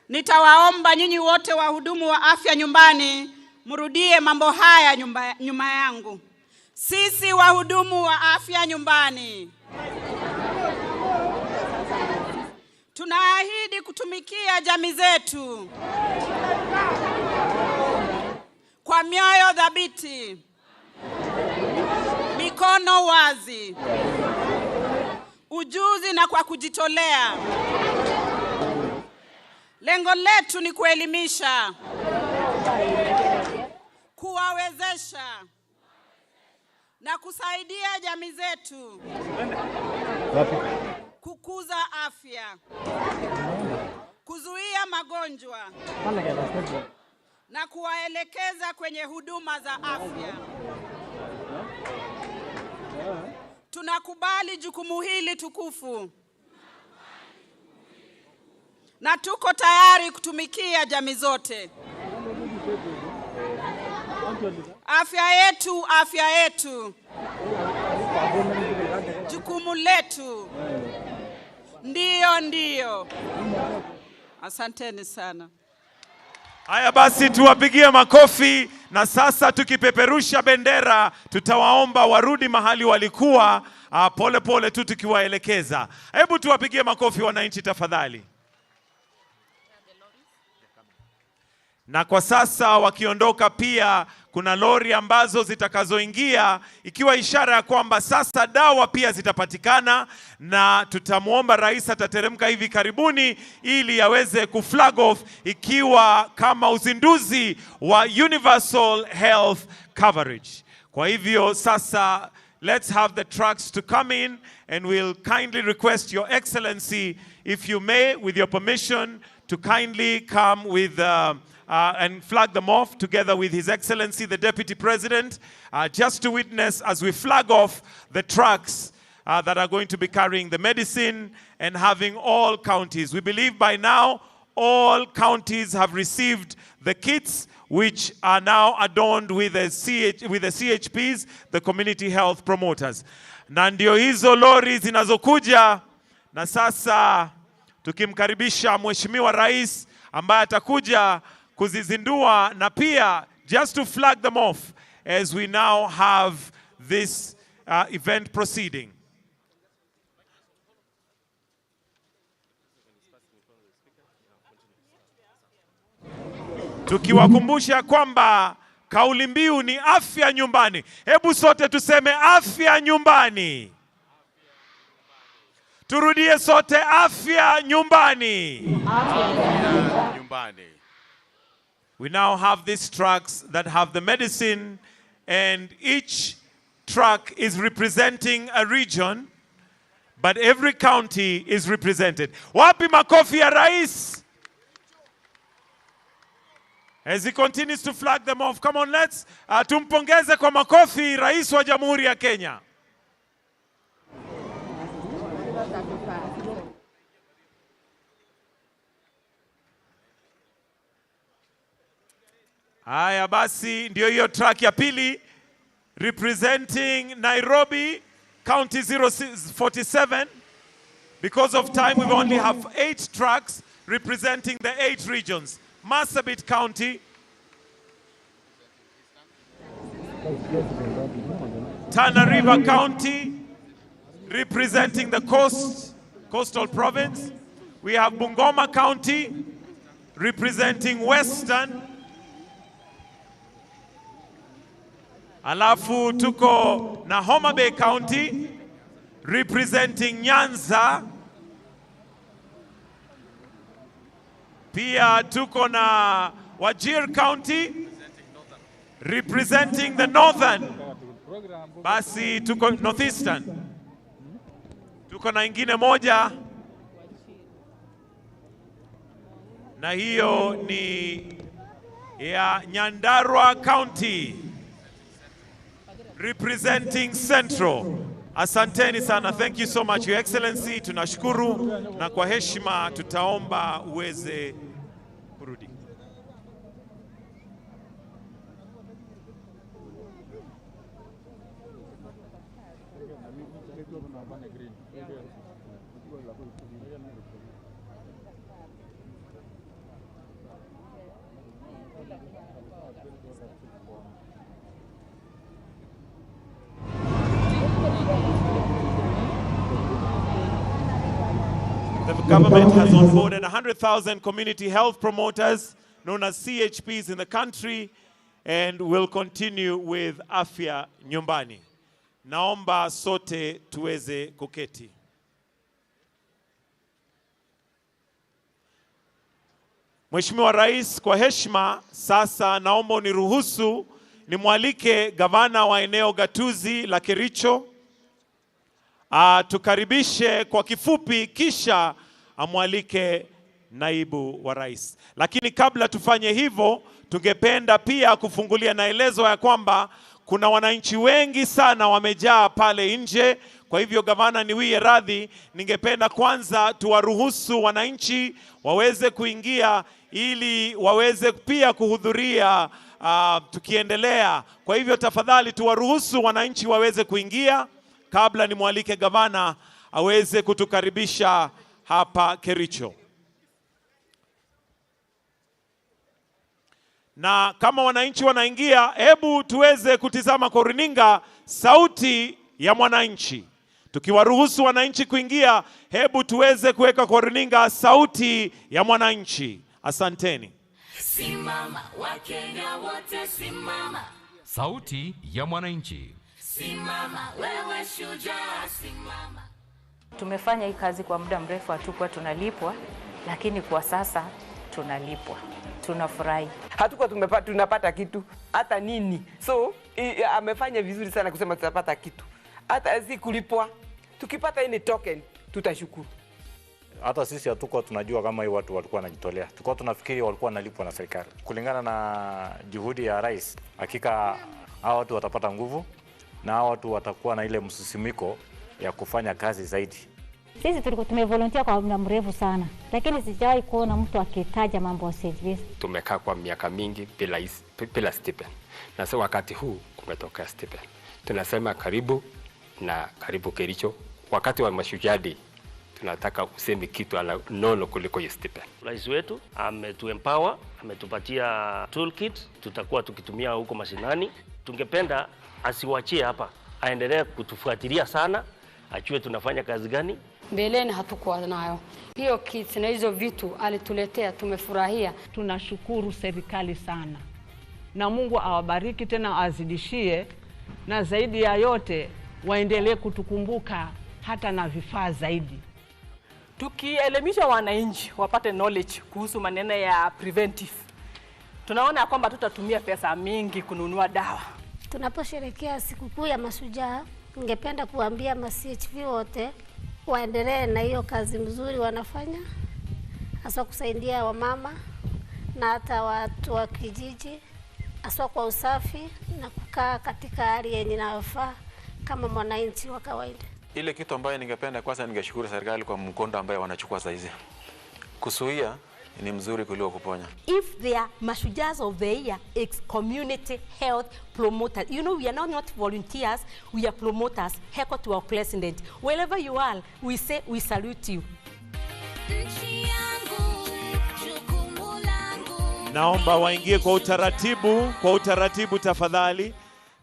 Nitawaomba nyinyi wote wahudumu wa afya nyumbani mrudie mambo haya nyuma yangu. Sisi wahudumu wa afya nyumbani tunaahidi kutumikia jamii zetu kwa mioyo thabiti, mikono wazi, ujuzi na kwa kujitolea. Lengo letu ni kuelimisha, kuwawezesha na kusaidia jamii zetu kukuza afya, kuzuia magonjwa na kuwaelekeza kwenye huduma za afya. Tunakubali jukumu hili tukufu na tuko tayari kutumikia jamii zote. Afya yetu, afya yetu. Jukumu letu. Ndiyo, ndiyo. Asanteni sana. Haya basi tuwapigie makofi, na sasa tukipeperusha bendera tutawaomba warudi mahali walikuwa pole pole tu tukiwaelekeza. Hebu tuwapigie makofi wananchi tafadhali. Na kwa sasa wakiondoka pia kuna lori ambazo zitakazoingia, ikiwa ishara ya kwamba sasa dawa pia zitapatikana, na tutamuomba rais atateremka hivi karibuni ili aweze kuflag off ikiwa kama uzinduzi wa universal health coverage. Kwa hivyo sasa let's have the trucks to come in, and we'll kindly request Your Excellency, if you may, with your permission, to kindly come with and flag them off together with His Excellency the Deputy President, just to witness as we flag off the trucks that are going to be carrying the medicine and having all counties. We believe by now all counties have received the kits, which are now adorned with the CHPs, the community health promoters. Na ndio hizo lori zinazokuja, na sasa tukimkaribisha Mheshimiwa Rais ambaye atakuja kuzizindua, na pia just to flag them off as we now have this event proceeding. Tukiwakumbusha kwamba kauli mbiu ni afya nyumbani. Hebu sote tuseme afya nyumbani. Turudie sote afya nyumbani. Afya nyumbani. We now have these trucks that have the medicine, and each truck is representing a region, but every county is represented. Wapi makofi ya rais? As he continues to flag them off. Come on, let's tumpongeze kwa makofi Rais wa Jamhuri ya Kenya. Haya basi, ndio hiyo track ya pili, representing Nairobi County 047. Because of time, we only have 8 tracks representing the 8 regions. Marsabit County, Tana River County, representing the coastal province. We have Bungoma County, representing Western. Alafu tuko na Homa Bay County, representing Nyanza. Pia tuko na Wajir County, representing the northern. Basi tuko northeastern. Tuko na ingine moja, na hiyo ni ya Nyandarua County, representing Central. Asanteni sana. Thank you so much, Your Excellency. Tunashukuru na kwa heshima tutaomba uweze kurudi. The government has onboarded 100,000 community health promoters, known as CHPs, in the country, and will continue with Afya Nyumbani. Naomba sote tuweze kuketi. Mheshimiwa Rais, kwa heshima sasa naomba uniruhusu nimwalike gavana wa eneo gatuzi la Kericho tukaribishe kwa kifupi, kisha amwalike naibu wa rais. Lakini kabla tufanye hivyo, tungependa pia kufungulia naelezo ya kwamba kuna wananchi wengi sana wamejaa pale nje. Kwa hivyo gavana, niwie radhi, ningependa kwanza tuwaruhusu wananchi waweze kuingia ili waweze pia kuhudhuria tukiendelea. Kwa hivyo tafadhali tuwaruhusu wananchi waweze kuingia kabla nimwalike gavana aweze kutukaribisha hapa Kericho. Na kama wananchi wanaingia, hebu tuweze kutizama kwa runinga Sauti ya Mwananchi. Tukiwaruhusu wananchi kuingia, hebu tuweze kuweka kwa runinga Sauti ya Mwananchi. Asanteni. Simama Wakenya wote, simama. Sauti ya Mwananchi. Simama wewe shujaa, simama. Tumefanya hii kazi kwa muda mrefu, hatukuwa tunalipwa, lakini kwa sasa tunalipwa. Tunafurahi. Hatukuwa tunapata kitu hata nini. So amefanya vizuri sana kusema tutapata kitu. Hata si kulipwa. Tukipata hii token tutashukuru. Hata sisi hatukuwa tunajua kama hii watu walikuwa wanajitolea. Tulikuwa tunafikiri walikuwa wanalipwa na serikali. Kulingana na juhudi ya rais, hakika hao watu watapata nguvu na hao watu watakuwa na ile msisimiko ya kufanya kazi zaidi. Sisi tulikuwa tumevolunteer kwa muda mrefu sana, lakini sijawahi kuona mtu akitaja mambo ya service. Tumekaa kwa miaka mingi bila stipend. Na sasa wakati huu kumetoka stipend. Tunasema karibu na karibu Kericho. Wakati wa Mashujaa Day tunataka useme kitu ala nono kuliko hiyo stipend. Rais wetu ametuempower, ametupatia toolkit, tutakuwa tukitumia huko mashinani. Tungependa asiwachie hapa, aendelee kutufuatilia sana, ajue tunafanya kazi gani. Mbeleni hatukuwa nayo hiyo kits na hizo vitu alituletea, tumefurahia. Tunashukuru serikali sana, na Mungu awabariki tena azidishie, na zaidi ya yote waendelee kutukumbuka hata na vifaa zaidi. Tukielimisha wananchi wapate knowledge kuhusu maneno ya preventive, tunaona kwamba tutatumia pesa mingi kununua dawa. Tunaposherehekea sikukuu ya Mashujaa, ningependa kuambia ma-CHV wote waendelee na hiyo kazi mzuri wanafanya, hasa kusaidia wamama na hata watu wa kijiji, haswa kwa usafi na kukaa katika hali yenye inayofaa kama mwananchi wa kawaida. Ile kitu ambayo ningependa kwanza ningeshukuru serikali kwa mkondo ambayo wanachukua sasa hizi. Kuzuia ni mzuri kuliko kuponya. If they are Mashujaas of the year, it's community health promoters. You know, we are not volunteers, we are promoters. Heck to our president. Wherever you are, we say we salute you. Naomba waingie kwa utaratibu tafadhali,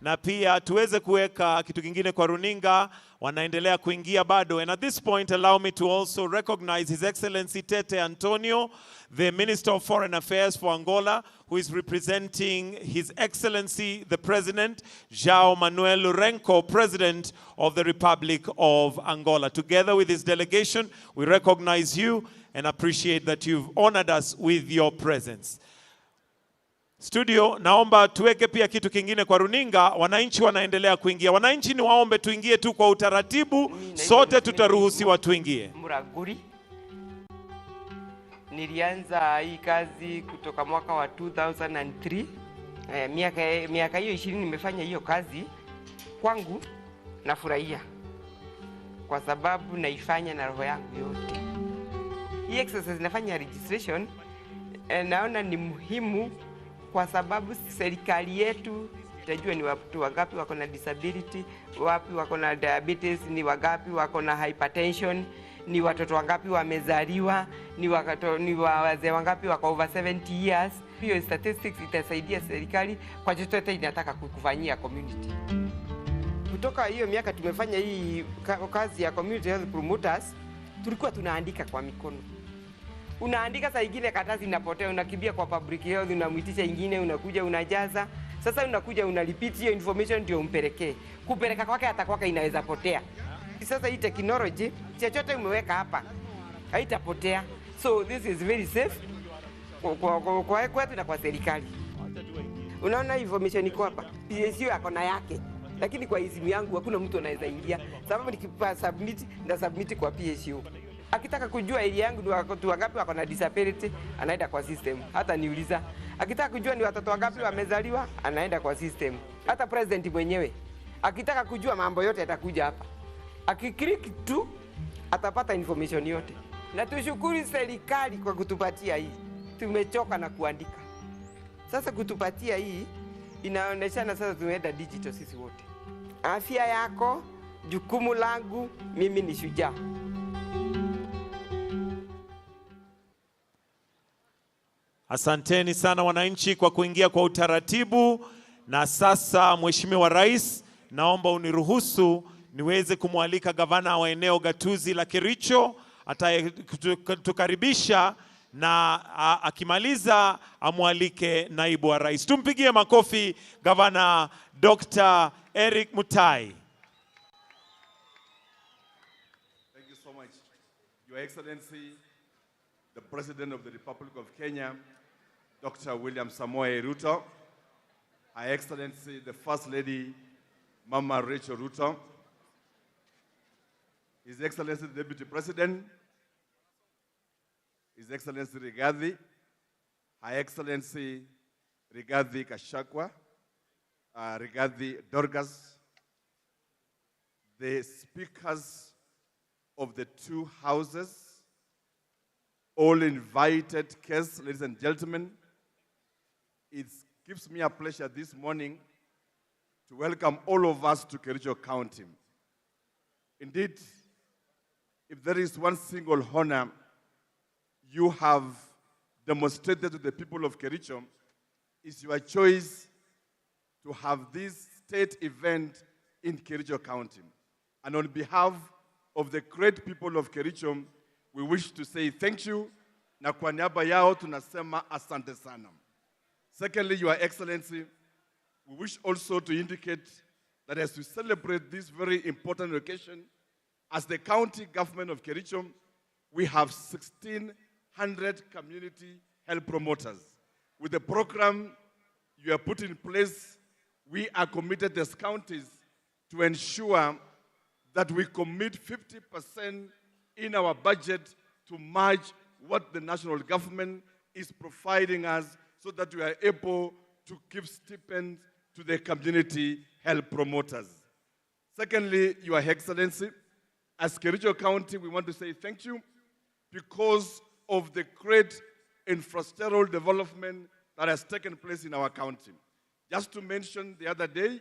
na pia tuweze kuweka kitu kingine kwa runinga. Wanaendelea kuingia bado, and at this point allow me to also recognize His Excellency Tete Antonio, the Minister of Foreign Affairs for Angola, who is representing His Excellency the President João Manuel Lourenço, President of the Republic of Angola. Together with his delegation, we recognize you and appreciate that you've honored us with your presence. Studio, naomba tuweke pia kitu kingine kwa runinga. Wananchi wanaendelea kuingia. Wananchi ni waombe tuingie tu kwa utaratibu, sote tutaruhusiwa tuingie. Muraguri. Nilianza hii kazi kutoka mwaka wa 2003. Miaka hiyo 20 nimefanya hiyo kazi. Kwangu nafurahia kwa sababu naifanya na roho yangu yote. Hii exercise nafanya registration, naona ni muhimu kwa sababu serikali yetu itajua ni watu wangapi wako na disability, wapi wako na diabetes, ni wangapi wako na hypertension, ni watoto wangapi wamezaliwa, ni wazee wangapi wako over 70 years. Hiyo statistics itasaidia serikali kwa chochote inataka kufanyia community. Kutoka hiyo miaka tumefanya hii kazi ya community health promoters, tulikuwa tunaandika kwa mikono. Unaandika saa ingine karatasi inapotea, unakimbia kwa public health, unamuitisha ingine, unakuja unajaza. Sasa unakuja unalipiti hiyo information ndio umpelekee. Kupeleka kwake hata kwake inaweza potea. Sasa hii technology, chochote umeweka hapa haitapotea. So this is very safe kwa kwetu na kwa serikali. Unaona information iko hapa. PSU yako na yake. Lakini kwa simu yangu hakuna mtu anaweza ingia. Sababu nikipa submit na submit kwa PSU. Akitaka kujua area yangu ni watu wangapi wako na disability, anaenda kwa system. Hata niuliza. Akitaka kujua ni watoto wangapi wamezaliwa, anaenda kwa system. Hata president mwenyewe akitaka kujua mambo yote atakuja hapa. Akiklik tu atapata information yote. Na tushukuru serikali kwa kutupatia hii. Tumechoka na kuandika. Sasa kutupatia hii inaoneshana sasa tumeenda digital sisi wote. Afya yako, jukumu langu, mimi ni shujaa. Asanteni sana wananchi kwa kuingia kwa utaratibu. Na sasa Mheshimiwa Rais, naomba uniruhusu niweze kumwalika gavana wa eneo gatuzi la Kericho atatukaribisha, na akimaliza amwalike naibu wa rais. Tumpigie makofi gavana Dr. Eric Mutai. Thank you so much. Your Excellency, the President of the Republic of Kenya, Dr. William Samoei Ruto, Her Excellency, the First Lady, Mama Rachel Ruto, His Excellency, the Deputy President, His Excellency Rigathi, Her Excellency Rigathi Gachagua, Rigathi Dorcas, the speakers of the two houses, all invited guests, ladies and gentlemen. It gives me a pleasure this morning to welcome all of us to Kericho County. Indeed, if there is one single honor you have demonstrated to the people of Kericho, is your choice to have this state event in Kericho County. And on behalf of the great people of Kericho, we wish to say thank you, na kwa niaba yao tunasema asante sana. Secondly, Your Excellency, we wish also to indicate that as we celebrate this very important occasion, as the county government of Kericho, we have 1,600 community health promoters. With the program you have put in place, we are committed as counties to ensure that we commit 50% in our budget to match what the national government is providing us so that we are able to give stipends to the community health promoters. Secondly, Your Excellency, as Kericho County, we want to say thank you because of the great infrastructural development that has taken place in our county. Just to mention, the other day,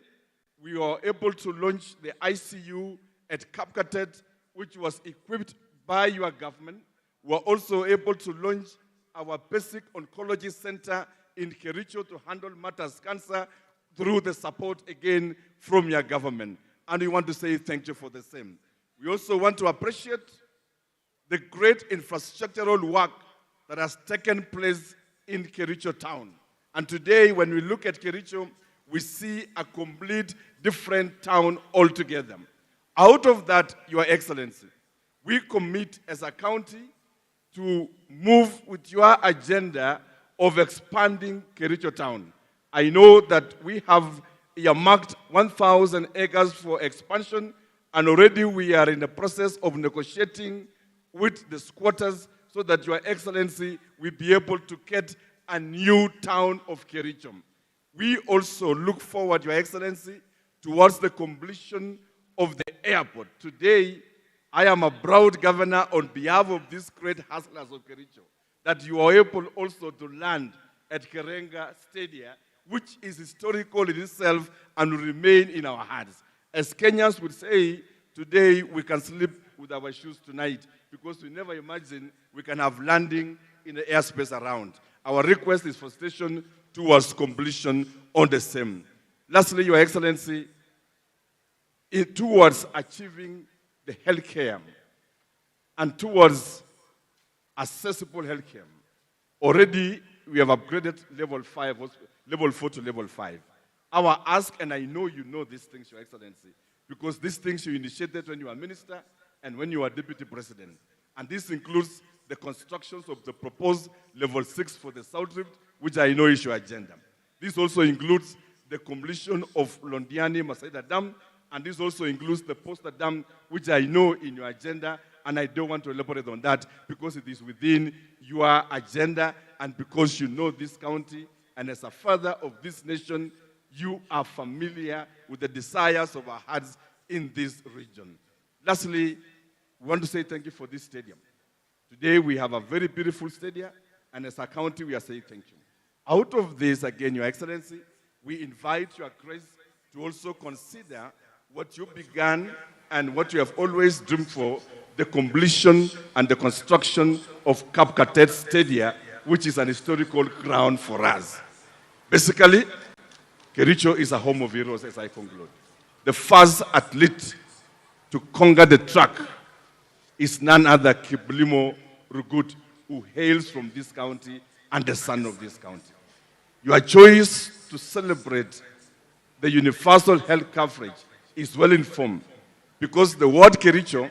we were able to launch the ICU at Kapkatet, which was equipped by your government. We were also able to launch our basic oncology center in Kericho to handle matters cancer through the support again from your government. And we want to say thank you for the same. We also want to appreciate the great infrastructural work that has taken place in Kericho town. And today, when we look at Kericho, we see a complete different town altogether. Out of that, Your Excellency, we commit as a county to move with your agenda of expanding Kericho town. I know that we have earmarked 1,000 acres for expansion, and already we are in the process of negotiating with the squatters so that Your Excellency will be able to get a new town of Kericho. We also look forward, Your Excellency, towards the completion of the airport. Today, I am a proud governor on behalf of these great hustlers of Kericho, that you are able also to land at Karenga Stadium, which is historical in itself and will remain in our hearts. As Kenyans would say, today we can sleep with our shoes tonight because we never imagined we can have landing in the airspace around. Our request is for station towards completion on the same. Lastly, Your Excellency, towards achieving the healthcare and towards accessible healthcare, already we have upgraded level 4 to level 5. Our ask, and I know you know these things, Your Excellency, because these things you initiated when you were minister and when you were deputy president. And this includes the constructions of the proposed level 6 for the South Rift, which I know is your agenda. This also includes the completion of Londiani Masaida Dam, and this also includes the Poster Dam, which I know in your agenda, and I don't want to elaborate on that because it is within your agenda and because you know this county, and as a father of this nation, you are familiar with the desires of our hearts in this region. Lastly, we want to say thank you for this stadium. Today we have a very beautiful stadium, and as a county we are saying thank you. Out of this, again, Your Excellency, we invite Your Grace to also consider what you began and what you have always dreamed for, the completion and the construction of Kapkatet Stadium, which is an historical ground for us. Basically, Kericho is a home of heroes, as I conclude. The first athlete to conquer the track is none other Kiblimo Rugut, who hails from this county and the son of this county. Your choice to celebrate the universal health coverage is well informed because the word Kericho,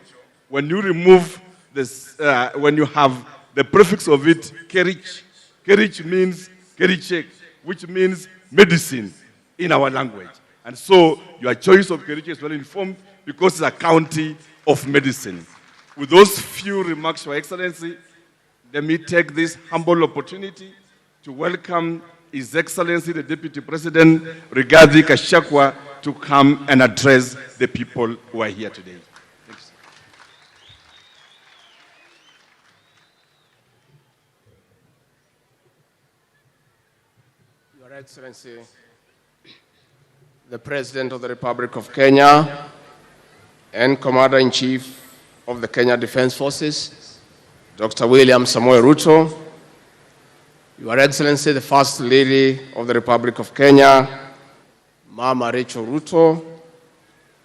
when you remove this, when you have the prefix of it, Kerich, Kerich means Kerichek, which means medicine in our language. And so your choice of Kericho is well informed because it's a county of medicine. With those few remarks, Your Excellency, let me take this humble opportunity to welcome His Excellency, the Deputy President, Rigathi Gachagua, to come and address the people who are here today. Thanks. Your Excellency, the President of the Republic of Kenya and Commander-in-Chief of the Kenya Defense Forces, Dr. William Samoei Ruto, Your Excellency, the First Lady of the Republic of Kenya, Mama Rachel Ruto,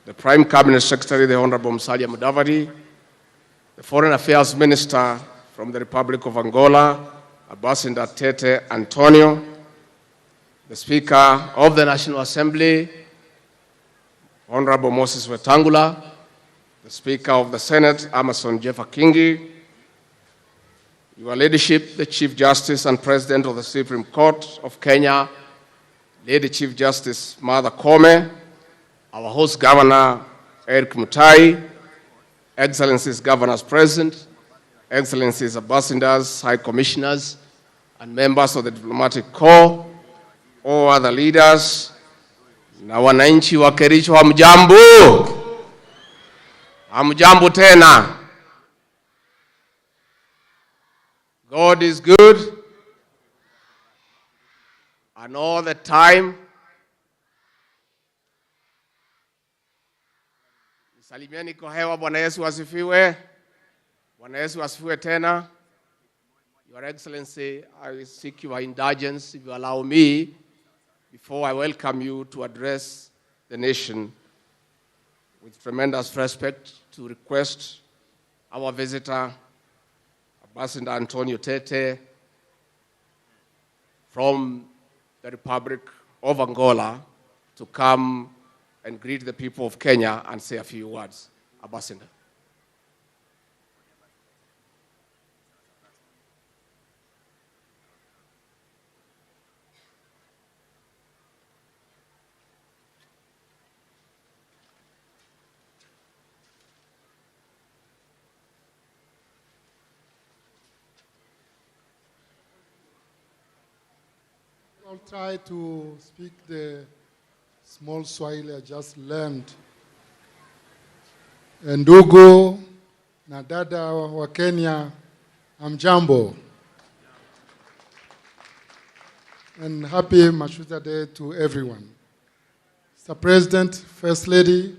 the Prime Cabinet Secretary, the Honorable Musalia Mudavadi, the Foreign Affairs Minister from the Republic of Angola, Ambassador Tete Antonio, the Speaker of the National Assembly, Honorable Moses Wetangula, the Speaker of the Senate, Amason Jeffa Kingi, Your Ladyship, the Chief Justice and President of the Supreme Court of Kenya, Lady Chief Justice Martha Kameme, our host Governor Eric Mutai, Excellencies Governors Present, Excellencies Ambassadors, High Commissioners, and members of the diplomatic corps, all other leaders, na wananchi wa Kericho, hamjambo? Hamjambo tena. God is good, and all the time. Salimieni kwa hewa. Bwana Yesu asifiwe. Bwana Yesu asifiwe tena. Your Excellency, I seek your indulgence, if you allow me, before I welcome you to address the nation with tremendous respect, to request our visitor, Ambassador Antonio Tete, from the Republic of Angola, to come and greet the people of Kenya and say a few words. Ambassador. I'll try to speak the small Swahili I just learned. Ndugu na dada wa Kenya, hamjambo. And happy Mashujaa Day to everyone. Mr. President, First Lady,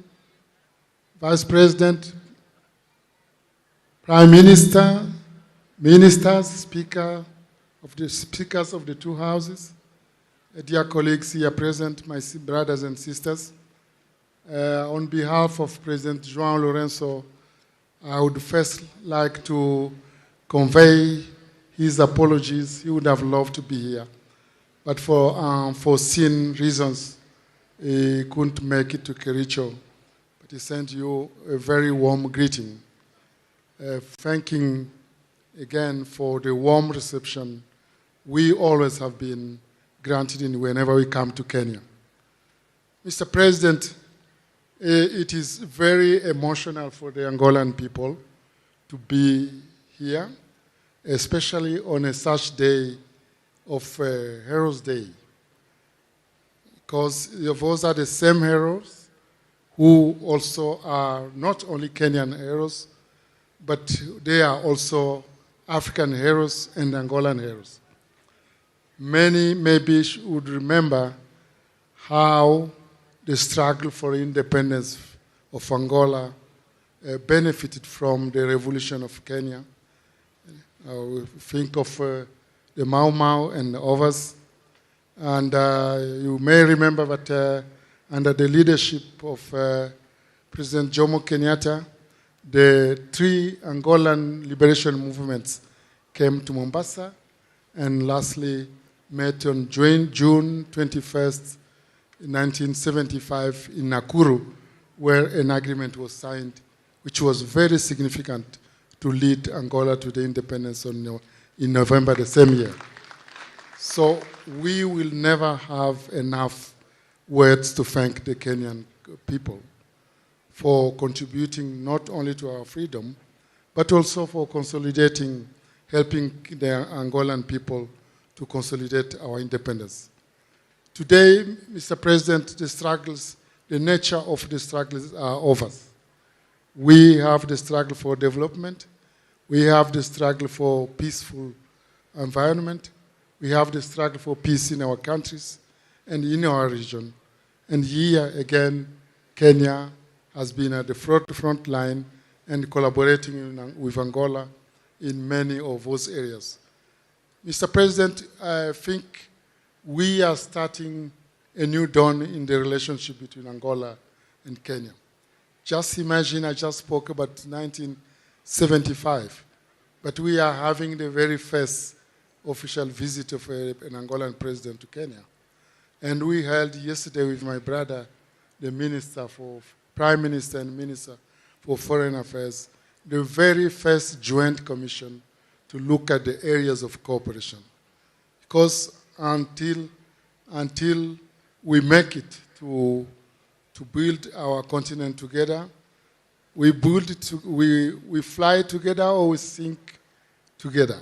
Vice President, Prime Minister, Ministers, Speakers of the two houses, dear colleagues here present, my brothers and sisters, on behalf of President João Lourenço, I would first like to convey his apologies. He would have loved to be here, but for foreseen reasons, he couldn't make it to Kericho. But he sent you a very warm greeting, thanking again for the warm reception we always have been granted in whenever we come to Kenya. Mr. President, it is very emotional for the Angolan people to be here, especially on a such day of Heroes Day, because those are the same heroes who also are not only Kenyan heroes, but they are also African heroes and Angolan heroes. Many maybe would remember how the struggle for independence of Angola benefited from the revolution of Kenya. We think of the Mau Mau and others. And you may remember that under the leadership of President Jomo Kenyatta, the three Angolan liberation movements came to Mombasa and lastly met on June 21st, 1975 in Nakuru, where an agreement was signed, which was very significant to lead Angola to the independence in November the same year. So we will never have enough words to thank the Kenyan people for contributing not only to our freedom, but also for consolidating, helping the Angolan people to consolidate our independence. Today, Mr. President, the nature of the struggles are over. We have the struggle for development. We have the struggle for peaceful environment. We have the struggle for peace in our countries and in our region. And here again, Kenya has been at the front line and collaborating with Angola in many of those areas. Mr. President, I think we are starting a new dawn in the relationship between Angola and Kenya. Just imagine, I just spoke about 1975, but we are having the very first official visit of an Angolan president to Kenya. And we held yesterday with my brother, the Prime Minister and Minister for Foreign Affairs, the very first joint commission to look at the areas of cooperation. Because until we make it to build our continent together, we fly together or we sink together.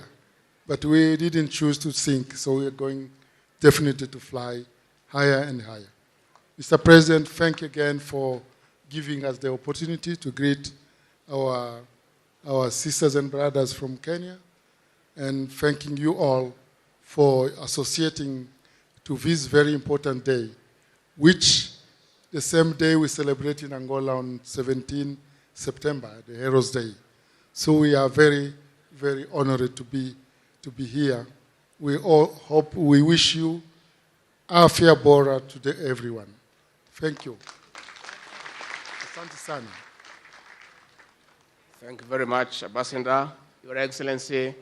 but we didn't choose to sink, so we are going definitely to fly higher and higher. Mr. President, thank you again for giving us the opportunity to greet our sisters and brothers from Kenya, and thanking you all for associating to this very important day, which the same day we celebrate in Angola on 17 September, the Heroes' Day. So we are very, very honored to be here. We all hope, we wish you afya bora to everyone. Thank you. Asante sana. Thank you very much, Ambassador. Your Excellency,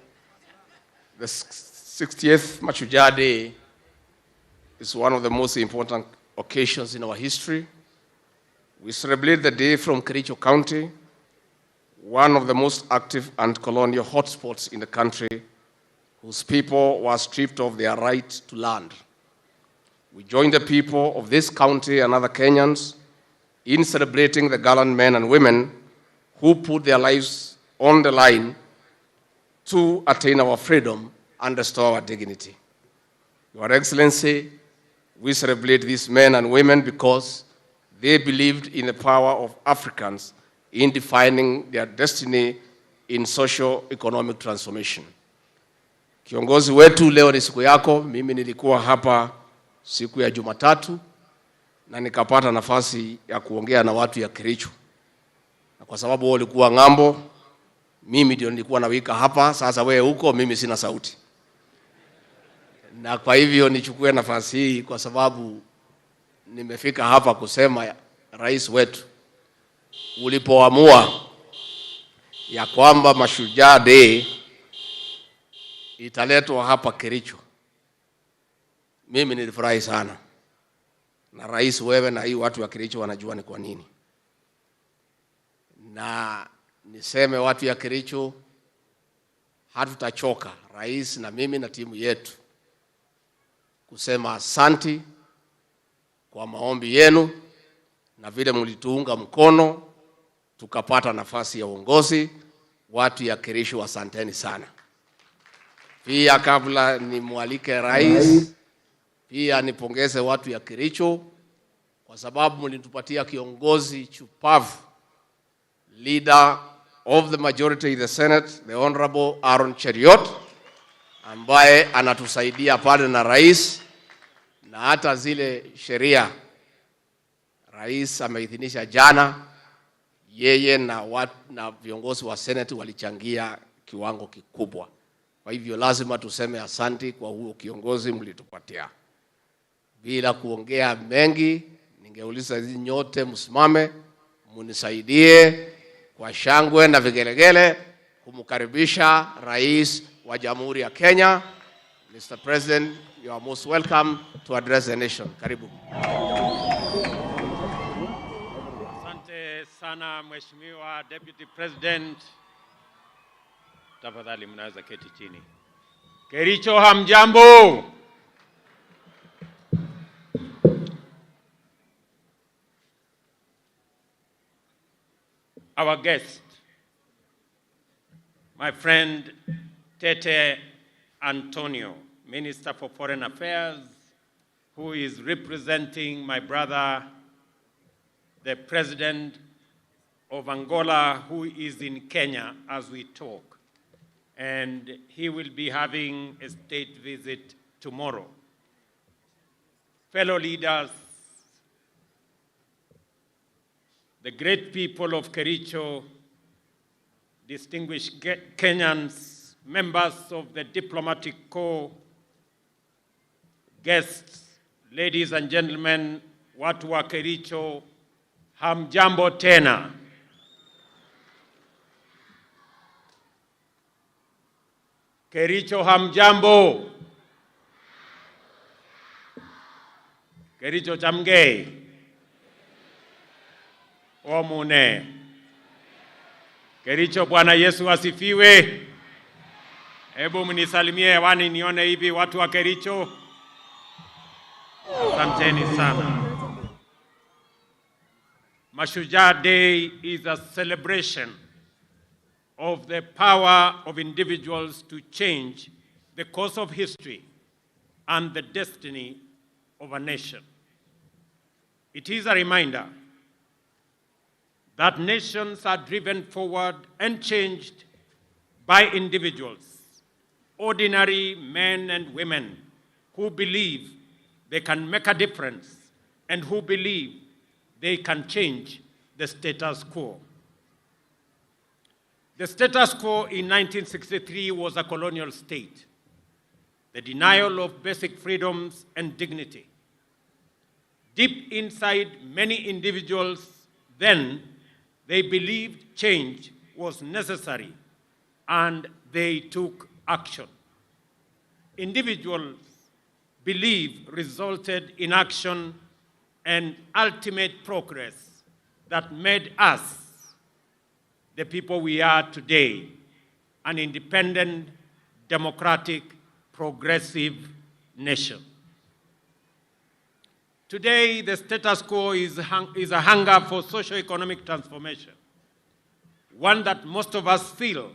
the 60th Mashujaa Day is one of the most important occasions in our history. We celebrate the day from Kericho County, one of the most active and colonial hotspots in the country, whose people were stripped of their right to land. We join the people of this county and other Kenyans in celebrating the gallant men and women who put their lives on the line to attain our freedom and restore our dignity. Your Excellency, we celebrate these men and women because they believed in the power of Africans in defining their destiny in socio-economic transformation. Kiongozi wetu, leo ni siku yako. Mimi nilikuwa hapa siku ya Jumatatu na nikapata nafasi ya kuongea na watu ya Kericho. Na kwa sababu wao walikuwa ng'ambo, mimi ndio nilikuwa nawika hapa. Sasa wewe huko, mimi sina sauti. Na kwa hivyo nichukue nafasi hii kwa sababu nimefika hapa kusema rais wetu, ulipoamua ya kwamba Mashujaa Day italetwa hapa Kericho, mimi nilifurahi sana. Na rais, wewe na hii watu wa Kericho wanajua ni kwa nini. Na niseme watu ya Kericho, hatutachoka, rais na mimi na timu yetu, kusema asanti kwa maombi yenu na vile mlituunga mkono tukapata nafasi ya uongozi. Watu ya Kericho, asanteni sana. Pia kabla nimwalike rais, pia nipongeze watu ya Kericho kwa sababu mlitupatia kiongozi chupavu, leader of the majority in the Senate, the Honorable Aaron Cheriot, ambaye anatusaidia pale na rais, na hata zile sheria rais ameidhinisha jana, yeye na viongozi wa Senate walichangia kiwango kikubwa. Kwa hivyo lazima tuseme asanti kwa huo kiongozi mlitupatia. Bila kuongea mengi, ningeuliza hizi nyote msimame munisaidie kwa shangwe na vigelegele kumkaribisha rais wa Jamhuri ya Kenya. Mr. President, you are most welcome to address the nation. Karibu. Asante sana Mheshimiwa Deputy President. Tafadhali mnaweza keti chini. Kericho, hamjambo? Our guest, my friend Tete Antonio, Minister for Foreign Affairs, who is representing my brother, the President of Angola, who is in Kenya as we talk. And he will be having a state visit tomorrow. Fellow leaders, the great people of Kericho, distinguished Kenyans, members of the diplomatic corps, guests, ladies and gentlemen, watu wa Kericho, hamjambo tena. Kericho, hamjambo. Kericho chamgei. Omune. Kericho, Bwana Yesu asifiwe. Hebu mnisalimie hewani nione hivi watu wa Kericho. Asanteni sana. Mashujaa Day is a celebration of the power of individuals to change the course of history and the destiny of a nation. It is a reminder that nations are driven forward and changed by individuals, ordinary men and women who believe they can make a difference and who believe they can change the status quo. The status quo in 1963 was a colonial state, the denial of basic freedoms and dignity. Deep inside many individuals then, they believed change was necessary and they took action. Individuals' belief resulted in action and ultimate progress that made us the people we are today, an independent, democratic, progressive nation. Today, the status quo is a hunger for socio-economic transformation, one that most of us feel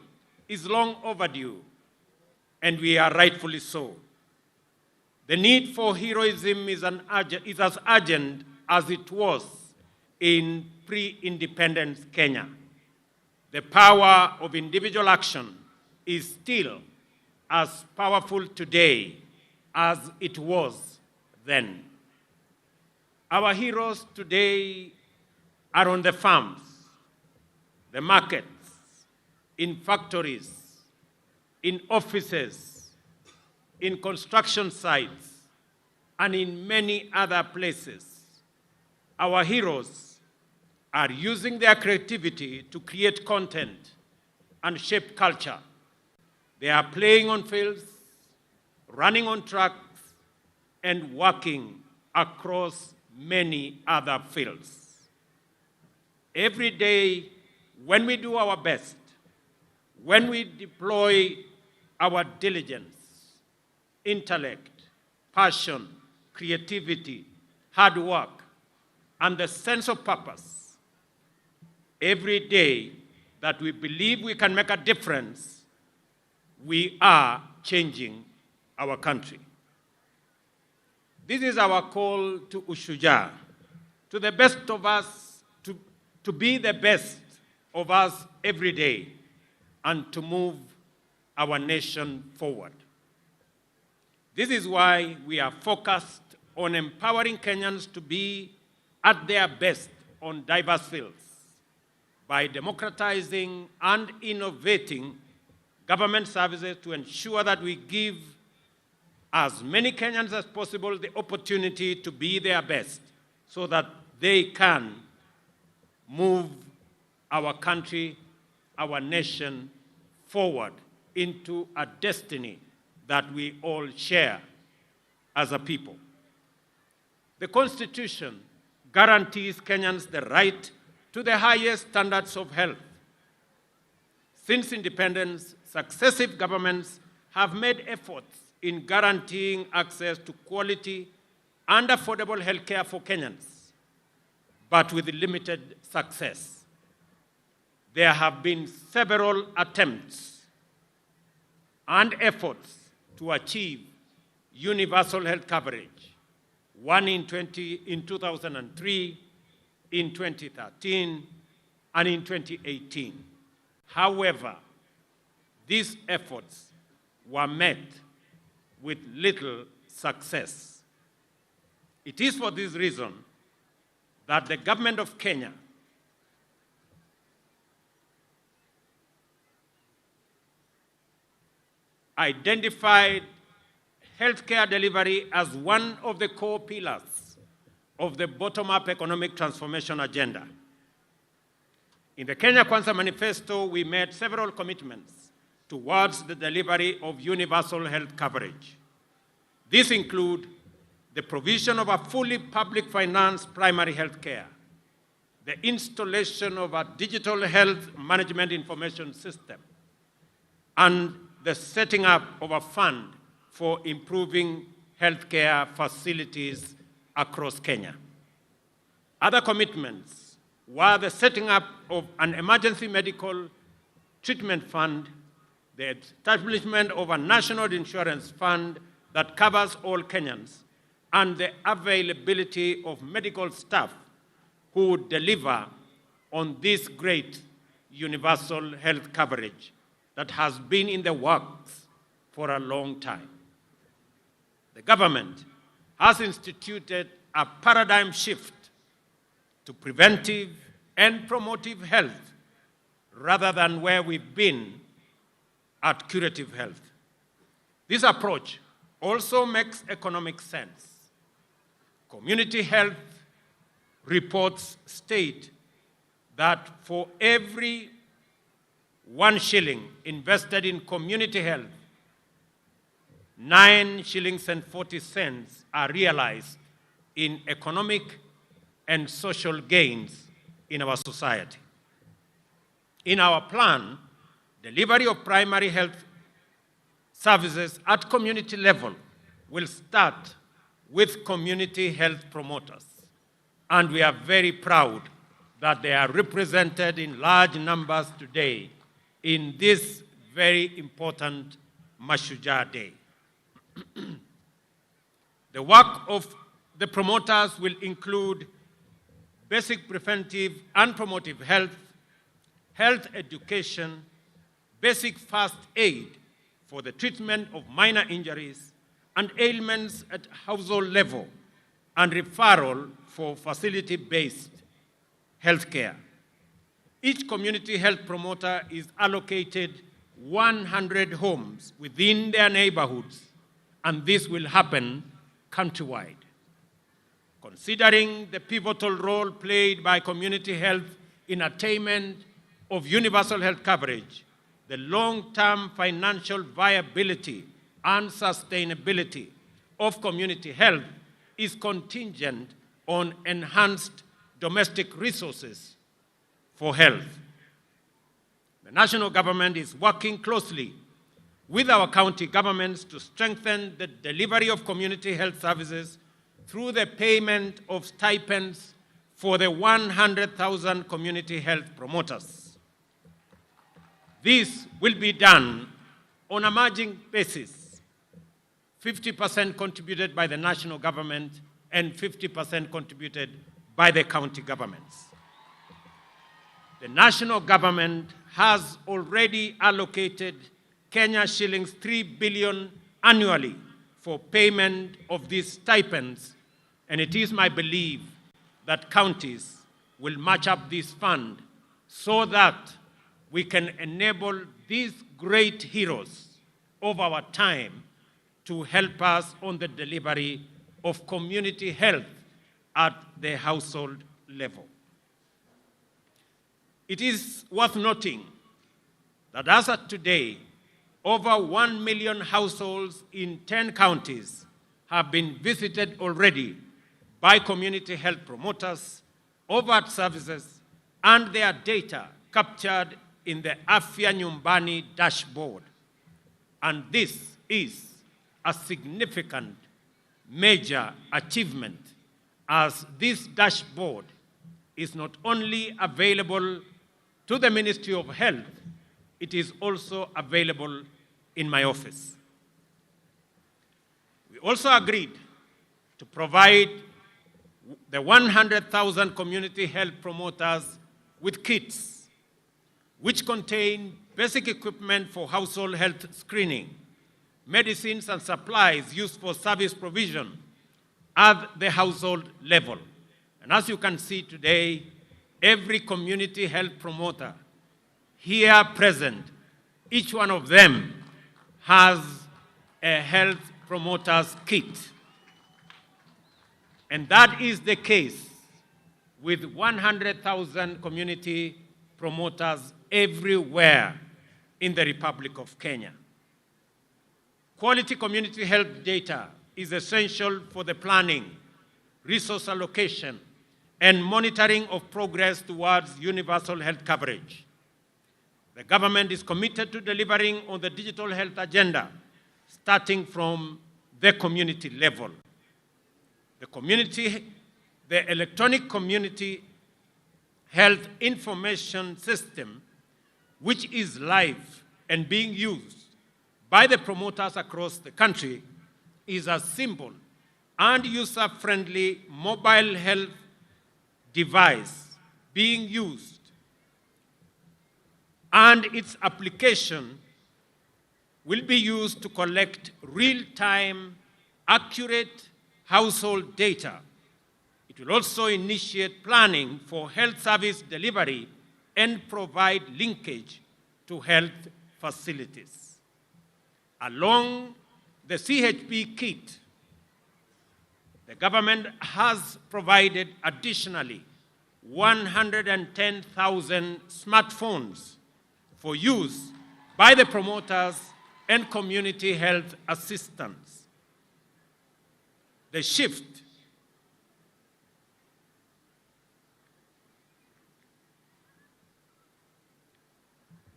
is long overdue, and we are rightfully so. The need for heroism is as urgent as it was in pre-independence Kenya. The power of individual action is still as powerful today as it was then. Our heroes today are on the farms, the markets, in factories, in offices, in construction sites, and in many other places. Our heroes are using their creativity to create content and shape culture. They are playing on fields, running on tracks, and working across many other fields. Every day, when we do our best, when we deploy our diligence, intellect, passion, creativity, hard work, and the sense of purpose, every day that we believe we can make a difference, we are changing our country. This is our call to Mashujaa, to the best of us, to be the best of us every day, and to move our nation forward. This is why we are focused on empowering Kenyans to be at their best on diverse fields by democratizing and innovating government services to ensure that we give as many Kenyans as possible the opportunity to be their best so that they can move our country, our nation forward into a destiny that we all share as a people. The Constitution guarantees Kenyans the right to the highest standards of health. Since independence, successive governments have made efforts in guaranteeing access to quality and affordable health care for Kenyans, but with limited success. There have been several attempts and efforts to achieve universal health coverage, one in 2003, in 2013, and in 2018. However, these efforts were met with little success. It is for this reason that the government of Kenya identified healthcare delivery as one of the core pillars of the bottom-up economic transformation agenda. In the Kenya Kwanza Manifesto, we made several commitments towards the delivery of universal health coverage. These include the provision of a fully public financed primary health care, the installation of a digital health management information system, and the setting up of a fund for improving healthcare facilities across Kenya. Other commitments were the setting up of an emergency medical treatment fund, the establishment of a national insurance fund that covers all Kenyans, and the availability of medical staff who would deliver on this great universal health coverage that has been in the works for a long time. The government has instituted a paradigm shift to preventive and promotive health rather than where we've been at curative health. This approach also makes economic sense. Community health reports state that for every 1 shilling invested in community health, 9 shillings and 40 cents are realized in economic and social gains in our society. In our plan, delivery of primary health services at community level will start with community health promoters. And we are very proud that they are represented in large numbers today in this very important Mashujaa Day. The work of the promoters will include basic preventive and promotive health, health education, basic first aid for the treatment of minor injuries and ailments at household level, and referral for facility-based health care. Each community health promoter is allocated 100 homes within their neighborhoods, and this will happen countrywide. Considering the pivotal role played by community health in attainment of universal health coverage, the long-term financial viability and sustainability of community health is contingent on enhanced domestic resources for health. The national government is working closely with our county governments to strengthen the delivery of community health services through the payment of stipends for the 100,000 community health promoters. This will be done on a margin basis, 50% contributed by the national government and 50% contributed by the county governments. The national government has already allocated Kenya shillings 3 billion annually for payment of these stipends, and it is my belief that counties will match up this fund so that we can enable these great heroes of our time to help us on the delivery of community health at the household level. It is worth noting that as of today, over 1 million households in 10 counties have been visited already by community health promoters, overt services, and their data captured in the Afya Nyumbani dashboard. And this is a significant major achievement, as this dashboard is not only available to the Ministry of Health, it is also available in my office. We also agreed to provide the 100,000 community health promoters with kits, which contain basic equipment for household health screening, medicines and supplies used for service provision at the household level. And as you can see today, every community health promoter here present, each one of them has a health promoter's kit. And that is the case with 100,000 community promoters everywhere in the Republic of Kenya. Quality community health data is essential for the planning, resource allocation, and monitoring of progress towards universal health coverage. The government is committed to delivering on the digital health agenda, starting from the community level. The electronic community health information system, which is live and being used by the promoters across the country is a simple and user-friendly mobile health device being used, and its application will be used to collect real-time, accurate household data. It will also initiate planning for health service delivery and provide linkage to health facilities. Along the CHP kit, the government has provided additionally 110,000 smartphones for use by the promoters and community health assistants. The shift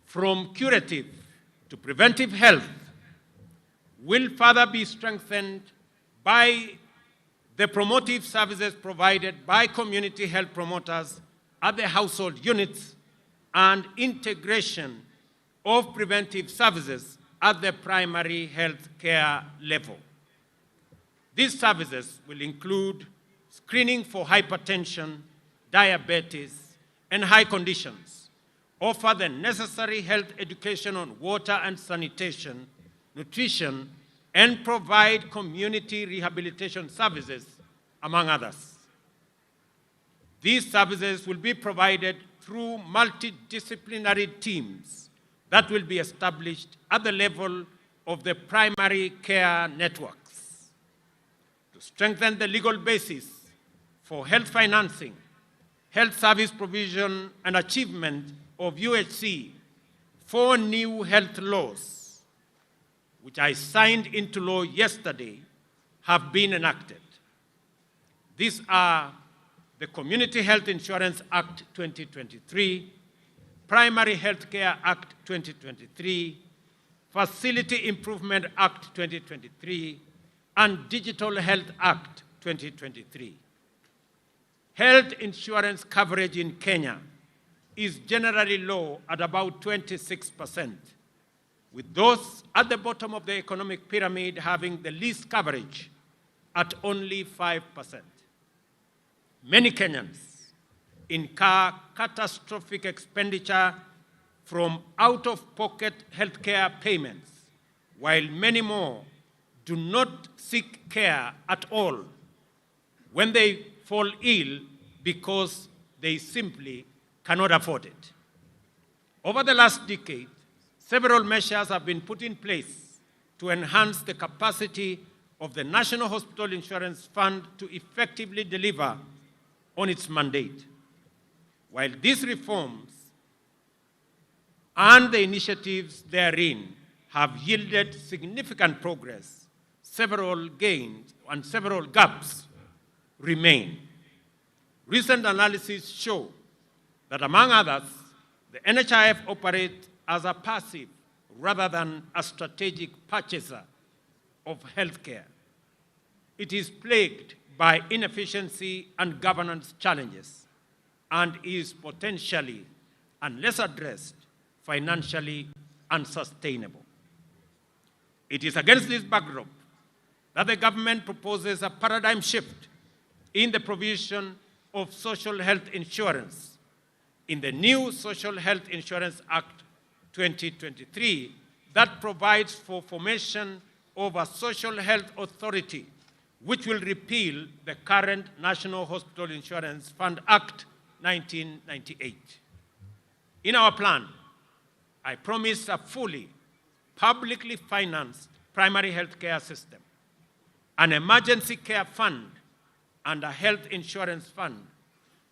from curative to preventive health will further be strengthened by the promotive services provided by community health promoters at the household units and integration of preventive services at the primary health care level. These services will include screening for hypertension, diabetes, and high conditions, offer the necessary health education on water and sanitation, nutrition, and provide community rehabilitation services, among others. These services will be provided through multidisciplinary teams that will be established at the level of the primary care networks. To strengthen the legal basis for health financing, health service provision, and achievement of UHC, 4 new health laws, which I signed into law yesterday, have been enacted. These are the Community Health Insurance Act 2023, Primary Health Care Act 2023, Facility Improvement Act 2023, and Digital Health Act 2023. Health insurance coverage in Kenya is generally low at about 26%, with those at the bottom of the economic pyramid having the least coverage at only 5%. Many Kenyans incur catastrophic expenditure from out-of-pocket healthcare payments, while many more do not seek care at all when they fall ill because they simply cannot afford it. Over the last decade, several measures have been put in place to enhance the capacity of the National Hospital Insurance Fund to effectively deliver on its mandate. While these reforms and the initiatives therein have yielded significant progress, several gains and several gaps remain. Recent analyses show that, among others, the NHIF operates as a passive rather than a strategic purchaser of healthcare. It is plagued by inefficiency and governance challenges and is potentially, unless addressed, financially unsustainable. It is against this backdrop that the government proposes a paradigm shift in the provision of social health insurance in the new Social Health Insurance Act 2023 that provides for formation of a social health authority which will repeal the current National Hospital Insurance Fund Act 1998. In our plan, I promise a fully publicly financed primary health care system, an emergency care fund, and a health insurance fund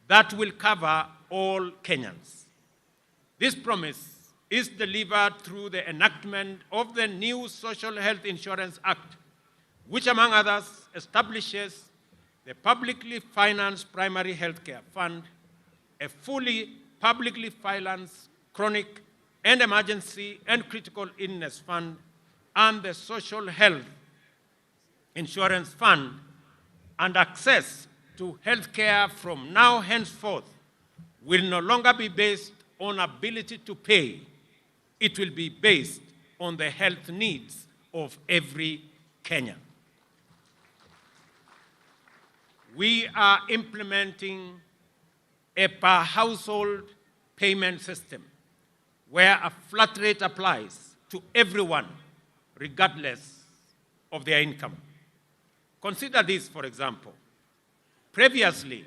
that will cover all Kenyans. This promise is delivered through the enactment of the new Social Health Insurance Act, which, among others, establishes the publicly financed primary health care fund, a fully publicly financed chronic and emergency and critical illness fund, and the social health insurance fund, and access to health care from now henceforth will no longer be based on ability to pay, It will be based on the health needs of every Kenyan. We are implementing a per-household payment system where a flat rate applies to everyone regardless of their income. Consider this, for example. Previously,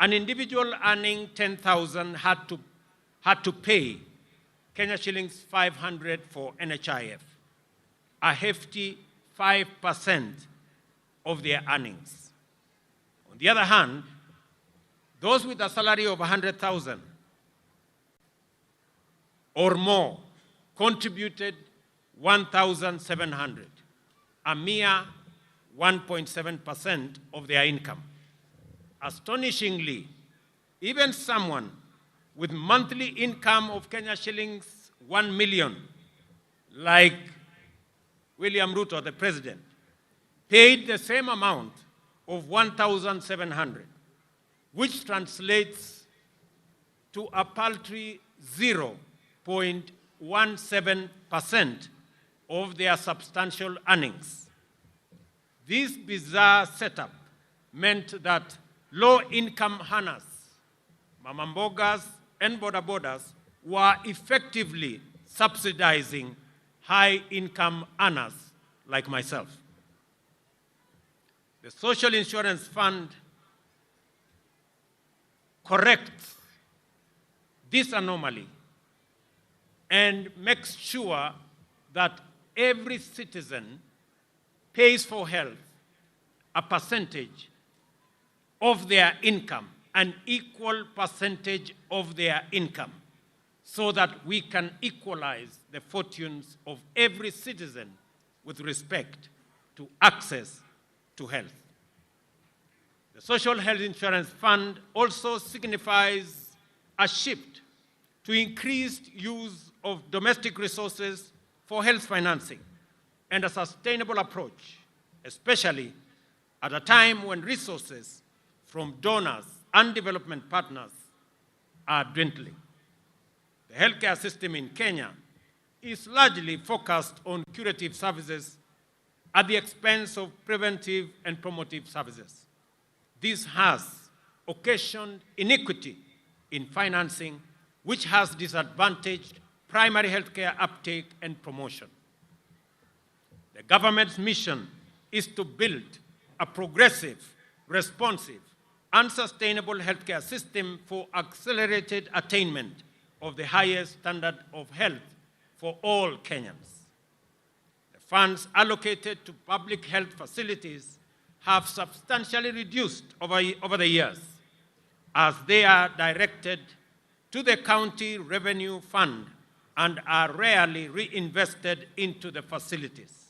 an individual earning 10,000 had to pay Kenya shillings 500 for NHIF, a hefty 5% of their earnings. On the other hand, those with a salary of 100,000 or more contributed 1,700, a mere 1.7% of their income. Astonishingly, even someone with monthly income of Kenya shillings 1 million, like William Ruto, the president, paid the same amount of 1,700, which translates to a paltry 0.17% of their substantial earnings. This bizarre setup meant that low-income earners, mama mbogas, and bodabodas were effectively subsidizing high-income earners like myself. The Social Insurance Fund corrects this anomaly and makes sure that every citizen pays for health a percentage of their income, an equal percentage of their income, so that we can equalize the fortunes of every citizen with respect to access to health. The Social Health Insurance Fund also signifies a shift to increased use of domestic resources for health financing and a sustainable approach, especially at a time when resources from donors and development partners are dwindling. The healthcare system in Kenya is largely focused on curative services at the expense of preventive and promotive services. This has occasioned inequity in financing, which has disadvantaged primary healthcare uptake and promotion. The government's mission is to build a progressive, responsive, and sustainable healthcare system for accelerated attainment of the highest standard of health for all Kenyans. The funds allocated to public health facilities have substantially reduced over the years, as they are directed to the county revenue fund and are rarely reinvested into the facilities.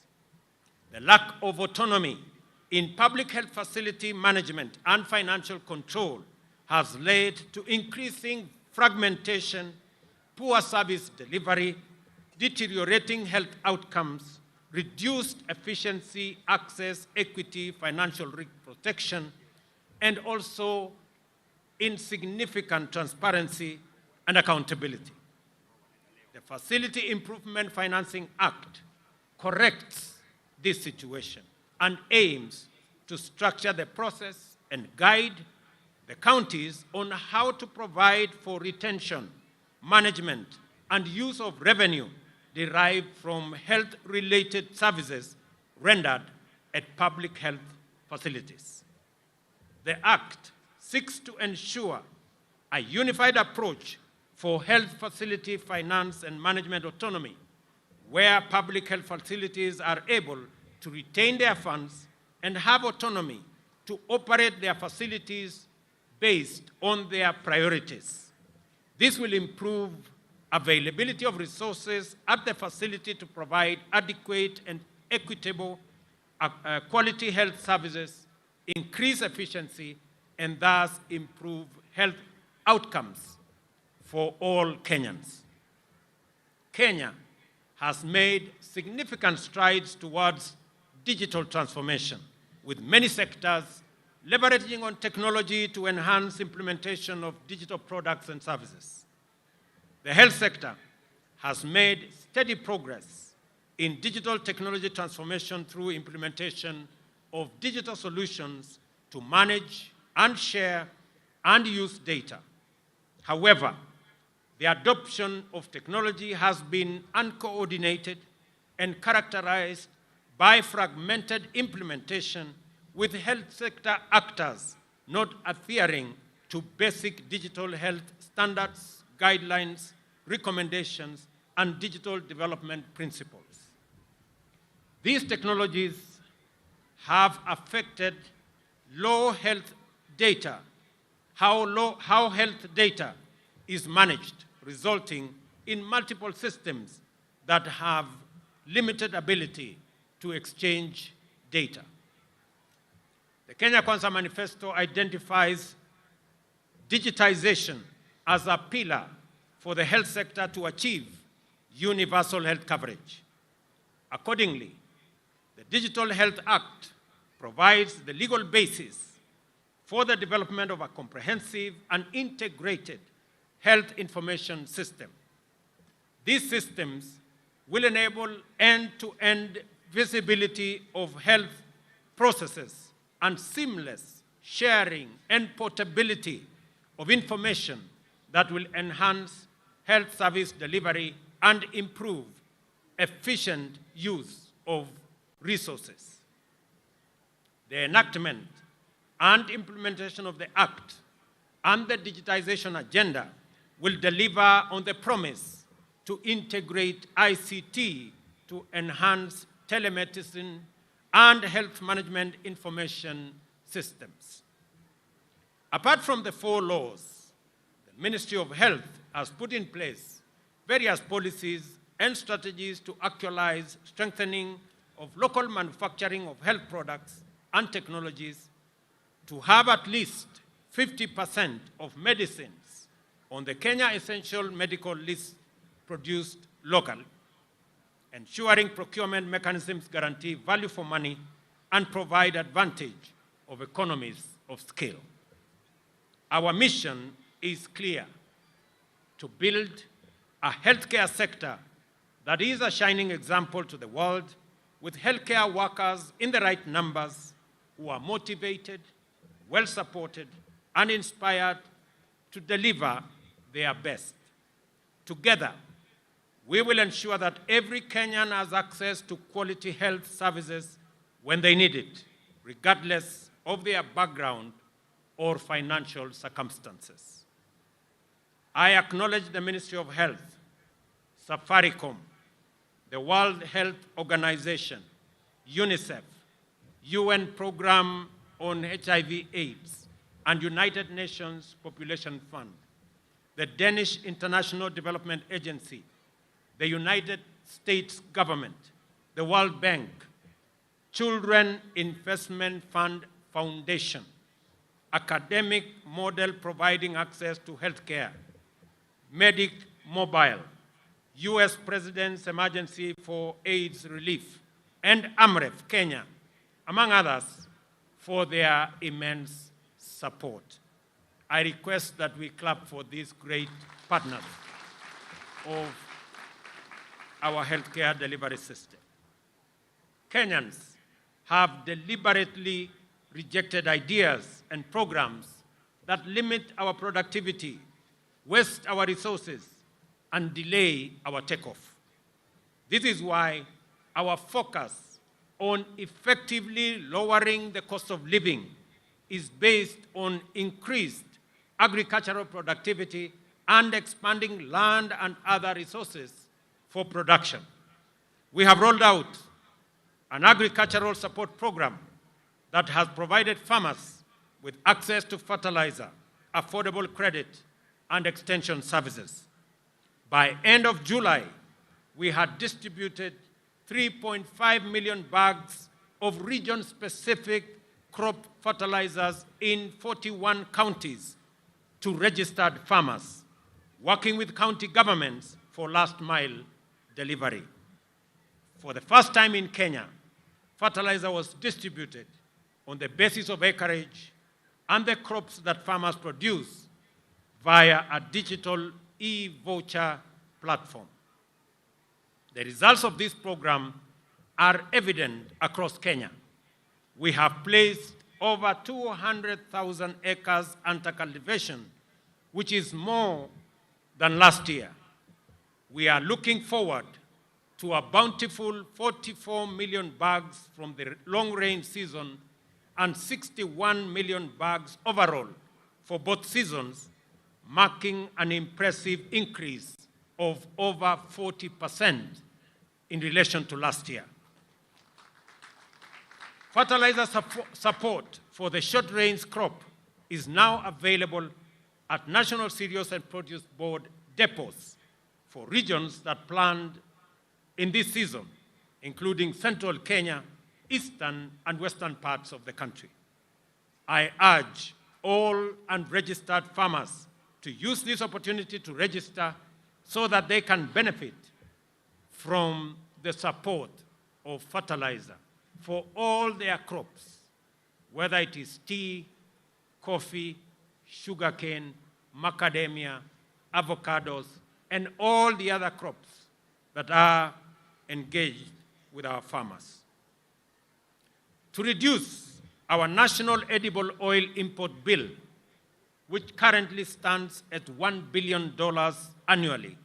The lack of autonomy in public health facility management and financial control has led to increasing fragmentation, poor service delivery, deteriorating health outcomes, reduced efficiency, access, equity, financial protection, and also insignificant transparency and accountability. The Facility Improvement Financing Act corrects this situation and aims to structure the process and guide the counties on how to provide for retention, management, and use of revenue derived from health-related services rendered at public health facilities. The Act seeks to ensure a unified approach for health facility finance and management autonomy, where public health facilities are able to retain their funds and have autonomy to operate their facilities based on their priorities. This will improve availability of resources at the facility to provide adequate and equitable quality health services, increase efficiency, and thus improve health outcomes for all Kenyans. Kenya has made significant strides towards digital transformation, with many sectors leveraging on technology to enhance implementation of digital products and services. The health sector has made steady progress in digital technology transformation through implementation of digital solutions to manage and share and use data. However, the adoption of technology has been uncoordinated and characterized by fragmented implementation, with health sector actors not adhering to basic digital health standards, guidelines, recommendations, and digital development principles. These technologies have affected how health data is managed, resulting in multiple systems that have limited ability to exchange data. The Kenya Kwanza Manifesto identifies digitization as a pillar for the health sector to achieve universal health coverage. Accordingly, the Digital Health Act provides the legal basis for the development of a comprehensive and integrated health information system. These systems will enable end-to-end visibility of health processes and seamless sharing and portability of information that will enhance health service delivery and improve efficient use of resources. The enactment and implementation of the Act and the digitization agenda will deliver on the promise to integrate ICT to enhance telemedicine and health management information systems. Apart from the 4 laws, the Ministry of Health has put in place various policies and strategies to actualize strengthening of local manufacturing of health products and technologies, to have at least 50% of medicines on the Kenya Essential Medical List produced locally, ensuring procurement mechanisms guarantee value for money and provide advantage of economies of scale. Our mission is clear: to build a healthcare sector that is a shining example to the world, with healthcare workers in the right numbers who are motivated, well supported, and inspired to deliver their best. Together, we will ensure that every Kenyan has access to quality health services when they need it, regardless of their background or financial circumstances. I acknowledge the Ministry of Health, Safaricom, the World Health Organization, UNICEF, UN Program on HIV/AIDS, and United Nations Population Fund, the Danish International Development Agency, the United States government, the World Bank, Children Investment Fund Foundation, Academic Model Providing Access to Healthcare, Medic Mobile, US President's Emergency for AIDS Relief, and AMREF Kenya, among others, for their immense support. I request that we clap for these great partners of our healthcare delivery system. Kenyans have deliberately rejected ideas and programs that limit our productivity, waste our resources, and delay our takeoff. This is why our focus on effectively lowering the cost of living is based on increased agricultural productivity and expanding land and other resources for production. We have rolled out an agricultural support program that has provided farmers with access to fertilizer, affordable credit, and extension services. By end of July, we had distributed 3.5 million bags of region-specific crop fertilizers in 41 counties to registered farmers, working with county governments for last-mile delivery. For the first time in Kenya, fertilizer was distributed on the basis of acreage and the crops that farmers produce via a digital e-voucher platform. The results of this program are evident across Kenya. We have placed over 200,000 acres under cultivation, which is more than last year. We are looking forward to a bountiful 44 million bags from the long rain season and 61 million bags overall for both seasons, marking an impressive increase of over 40% in relation to last year. Fertilizer support for the short range crop is now available at National Cereals and Produce Board depots for regions that planned in this season, including central Kenya, eastern and western parts of the country. I urge all unregistered farmers to use this opportunity to register so that they can benefit from the support of fertilizer for all their crops, whether it is tea, coffee, sugarcane, macadamia, avocados, and all the other crops that are engaged with our farmers. To reduce our national edible oil import bill, which currently stands at $1 billion annually,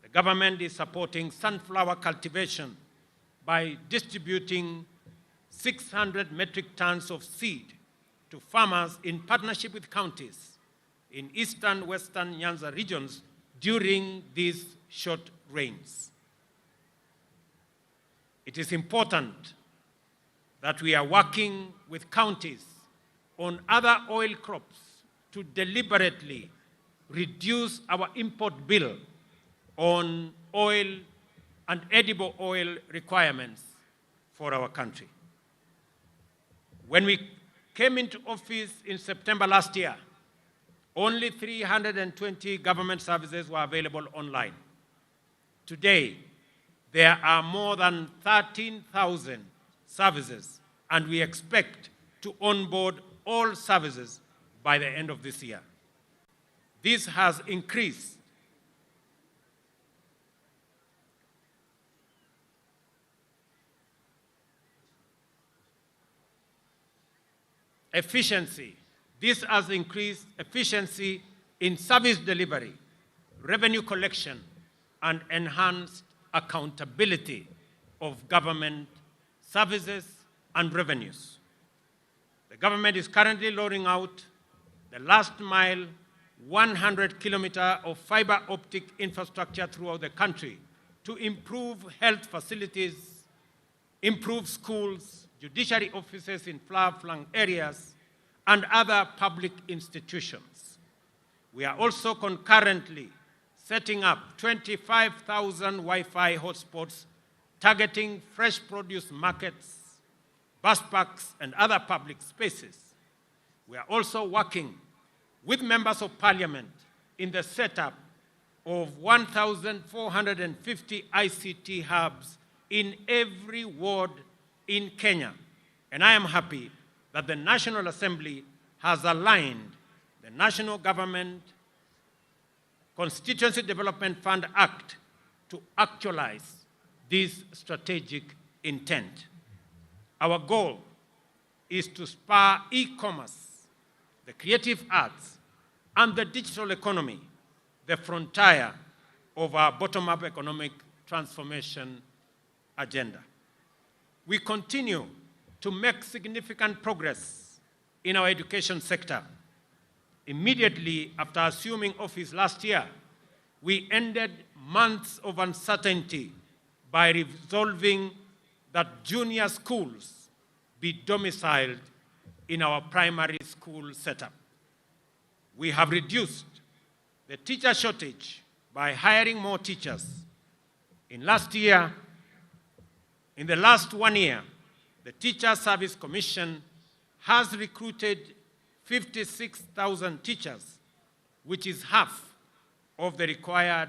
the government is supporting sunflower cultivation by distributing 600 metric tons of seed to farmers in partnership with counties in eastern, western Nyanza regions during these short rains. It is important that we are working with counties on other oil crops to deliberately reduce our import bill on oil and edible oil requirements for our country. When we came into office in September last year, only 320 government services were available online. Today, there are more than 13,000 services, and we expect to onboard all services by the end of this year. This has increased efficiency. This has increased efficiency in service delivery, revenue collection, and enhanced accountability of government services and revenues. The government is currently rolling out the last mile 100-kilometer of fiber optic infrastructure throughout the country to improve health facilities, improve schools, judiciary offices in far-flung areas, and other public institutions. We are also concurrently setting up 25,000 Wi-Fi hotspots targeting fresh produce markets, bus parks, and other public spaces. We are also working with members of parliament in the setup of 1,450 ICT hubs in every ward in Kenya. And I am happy that the National Assembly has aligned the National Government Constituency Development Fund Act to actualize this strategic intent. Our goal is to spur e-commerce, the creative arts, and the digital economy, the frontier of our bottom-up economic transformation agenda. We continue to make significant progress in our education sector. Immediately after assuming office last year, we ended months of uncertainty by resolving that junior schools be domiciled in our primary school setup. We have reduced the teacher shortage by hiring more teachers. In the last 1 year, the Teacher Service Commission has recruited 56,000 teachers, which is half of the required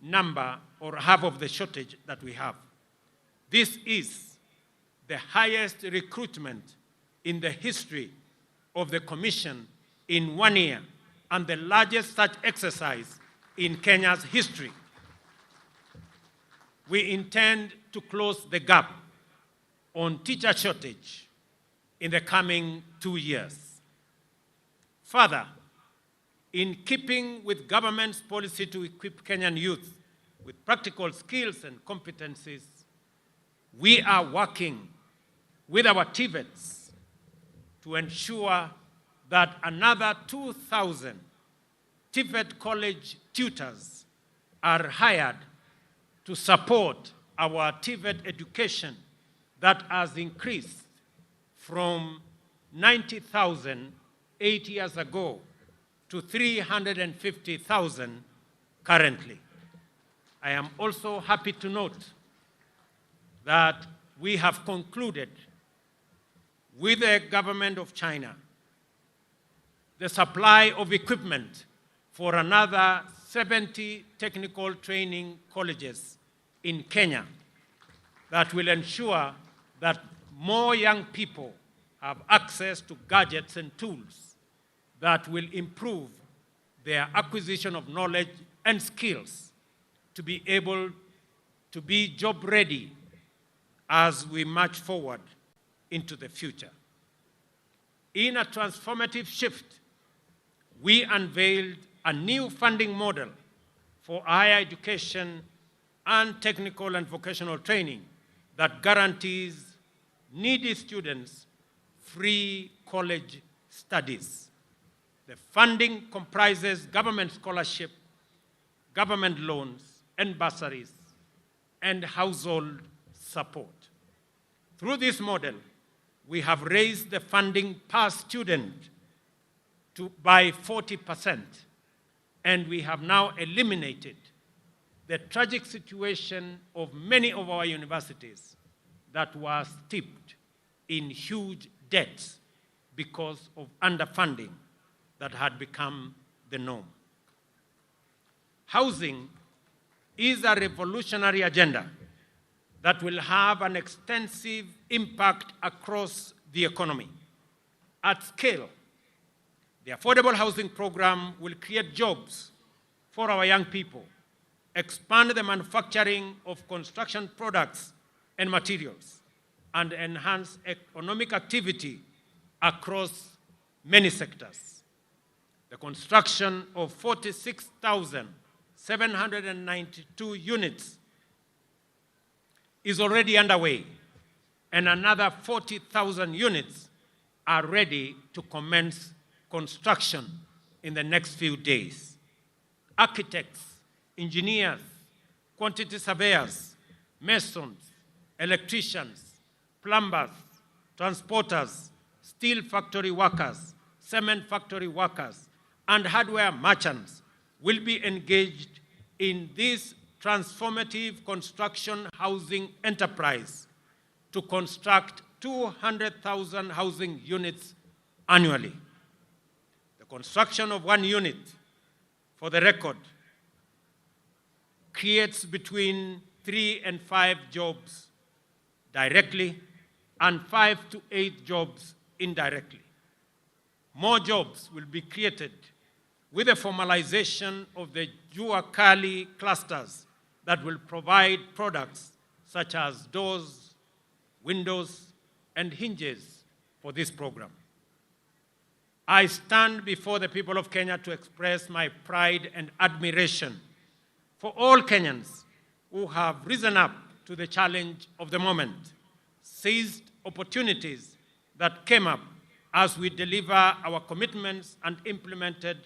number or half of the shortage that we have. This is the highest recruitment in the history of the Commission in 1 year and the largest such exercise in Kenya's history. we intend to close the gap on teacher shortage in the coming 2 years. Further, in keeping with government's policy to equip Kenyan youth with practical skills and competencies, we are working with our TVETs to ensure that another 2,000 TVET college tutors are hired to support our TVET education that has increased from 90,000 8 years ago to 350,000 currently. I am also happy to note that we have concluded with the government of China the supply of equipment for another 70 technical training colleges in Kenya that will ensure that more young people have access to gadgets and tools that will improve their acquisition of knowledge and skills to be able to be job ready as we march forward into the future. In a transformative shift, we unveiled a new funding model for higher education and technical and vocational training that guarantees needy students free college studies. The funding comprises government scholarship, government loans and bursaries, and household support. Through this model, we have raised the funding per student by 40%, and we have now eliminated the tragic situation of many of our universities that were steeped in huge debts because of underfunding that had become the norm. Housing is a revolutionary agenda that will have an extensive impact across the economy. At scale, the affordable housing program will create jobs for our young people, expand the manufacturing of construction products and materials, and enhance economic activity across many sectors. The construction of 46,792 units is already underway, and another 40,000 units are ready to commence construction in the next few days. Architects, engineers, quantity surveyors, masons, electricians, plumbers, transporters, steel factory workers, cement factory workers, and hardware merchants will be engaged in this transformative construction housing enterprise to construct 200,000 housing units annually. The construction of one unit, for the record, creates between 3 and 5 jobs directly and 5 to 8 jobs indirectly. More jobs will be created with the formalization of the Jua Kali clusters that will provide products such as doors, windows, and hinges for this program. I stand before the people of Kenya to express my pride and admiration for all Kenyans who have risen up to the challenge of the moment, seized opportunities that came up as we deliver our commitments and implemented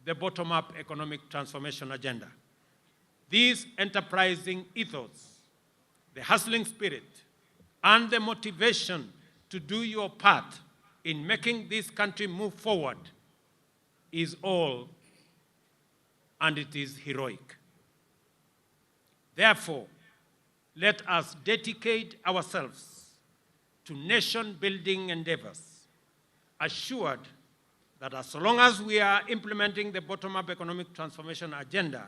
the bottom-up economic transformation agenda. This enterprising ethos, the hustling spirit, and the motivation to do your part in making this country move forward is all, and it is heroic. Therefore, let us dedicate ourselves to nation-building endeavors, assured that as long as we are implementing the bottom-up economic transformation agenda,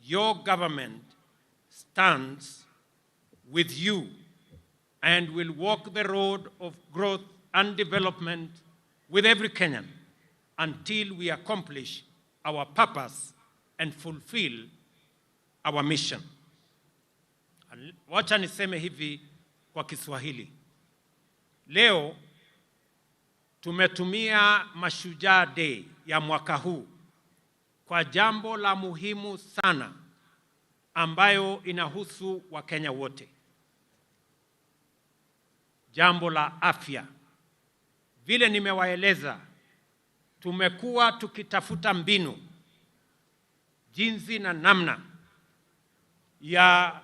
your government stands with you and will walk the road of growth and development with every Kenyan until we accomplish our purpose and fulfill our mission. Wacha niseme hivi kwa Kiswahili. Leo tumetumia Mashujaa Day ya mwaka huu kwa jambo la muhimu sana ambayo inahusu Wakenya wote. Jambo la afya. Vile nimewaeleza, tumekuwa tukitafuta mbinu, jinsi na namna ya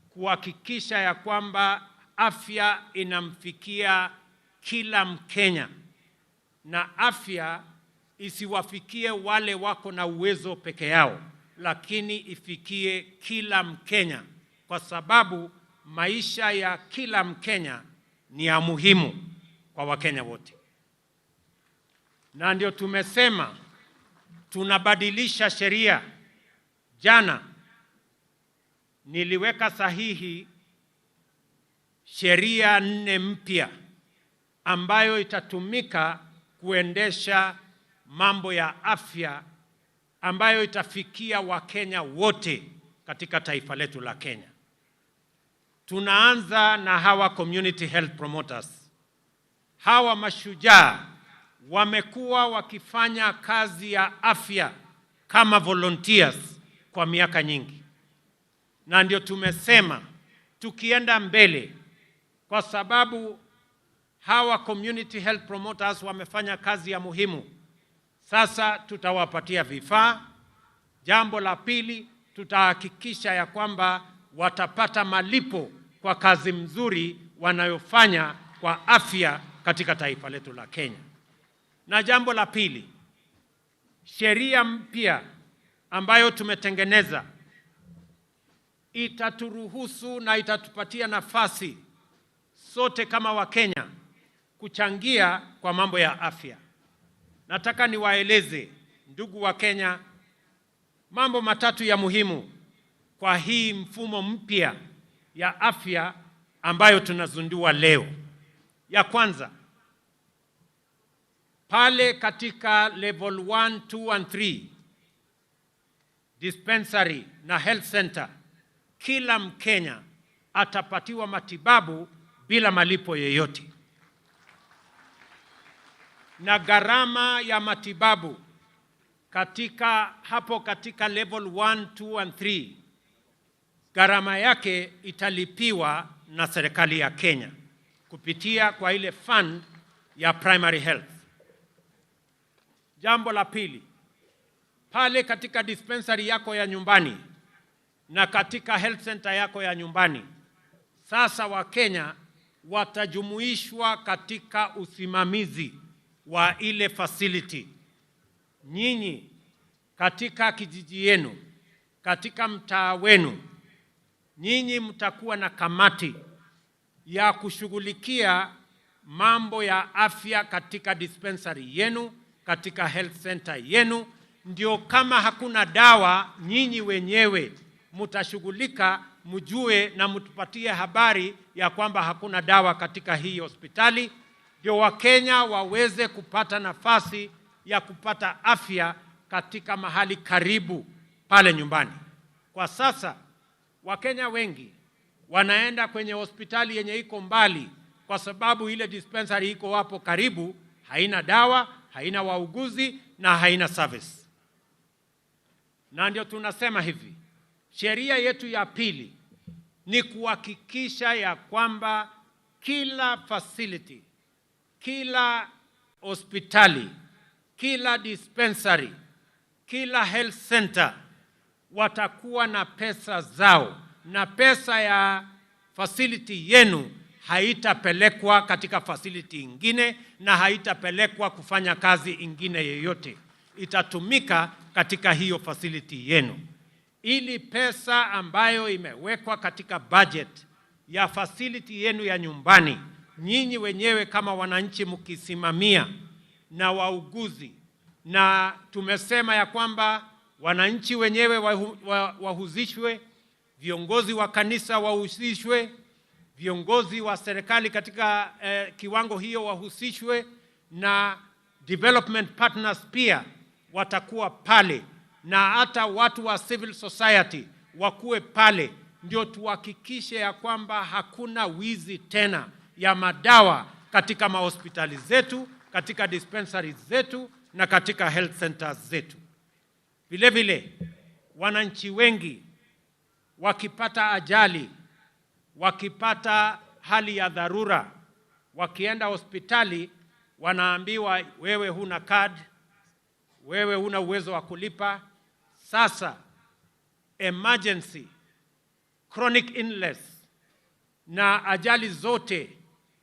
kuhakikisha ya kwamba afya inamfikia kila Mkenya, na afya isiwafikie wale wako na uwezo peke yao, lakini ifikie kila Mkenya, kwa sababu maisha ya kila Mkenya ni ya muhimu kwa Wakenya wote. Na ndio tumesema tunabadilisha sheria. Jana niliweka sahihi sheria 4 mpya ambayo itatumika kuendesha mambo ya afya, ambayo itafikia Wakenya wote katika taifa letu la Kenya. Tunaanza na hawa community health promoters. Hawa mashujaa wamekuwa wakifanya kazi ya afya kama volunteers kwa miaka nyingi. Na ndio tumesema tukienda mbele, kwa sababu hawa community health promoters wamefanya kazi ya muhimu, sasa tutawapatia vifaa. Jambo la pili, tutahakikisha ya kwamba watapata malipo kwa kazi mzuri wanayofanya kwa afya katika taifa letu la Kenya. Na jambo la pili, sheria mpya ambayo tumetengeneza itaturuhusu na itatupatia nafasi sote kama Wakenya kuchangia kwa mambo ya afya. Nataka niwaeleze ndugu wa Kenya mambo matatu ya muhimu kwa hii mfumo mpya ya afya ambayo tunazundua leo. Ya kwanza, pale katika level 1, 2 and 3 dispensary na health center, kila Mkenya atapatiwa matibabu bila malipo yoyote. Na gharama ya matibabu katika level 1, 2 and 3, gharama yake italipiwa na serikali ya Kenya kupitia kwa ile fund ya primary health. Jambo la pili, pale katika dispensary yako ya nyumbani na katika health center yako ya nyumbani, sasa Wakenya watajumuishwa katika usimamizi wa ile facility. Nyinyi katika kijiji yenu, katika mtaa wenu, nyinyi mtakuwa na kamati ya kushughulikia mambo ya afya katika dispensary yenu, katika health center yenu. Ndio kama hakuna dawa, nyinyi wenyewe mtashughulika, mjue na mtupatie habari ya kwamba hakuna dawa katika hii hospitali, ndio Wakenya waweze kupata nafasi ya kupata afya katika mahali karibu pale nyumbani. Kwa sasa Wakenya wengi wanaenda kwenye hospitali yenye iko mbali kwa sababu ile dispensary iko hapo karibu, haina dawa, haina wauguzi na haina service. Na ndio tunasema hivi, sheria yetu ya pili ni kuhakikisha ya kwamba kila facility, kila hospitali, kila dispensary, kila health center watakuwa na pesa zao, na pesa ya facility yenu haitapelekwa katika facility ingine na haitapelekwa kufanya kazi ingine yoyote. Itatumika katika hiyo facility yenu. Ili pesa ambayo imewekwa katika budget ya facility yenu ya nyumbani, nyinyi wenyewe kama wananchi mkisimamia na wauguzi, na tumesema ya kwamba wananchi wenyewe wahusishwe, viongozi wa kanisa wahusishwe, viongozi wa serikali katika kiwango hiyo wahusishwe, na development partners pia watakuwa pale, na hata watu wa civil society wakuwe pale ndio tuhakikishe ya kwamba hakuna wizi tena ya madawa katika mahospitali zetu, katika dispensaries zetu na katika health centers zetu. Vile vile, wananchi wengi wakipata ajali, wakipata hali ya dharura, wakienda hospitali wanaambiwa wewe huna card, wewe huna uwezo wa kulipa. Sasa emergency, chronic illness na ajali zote,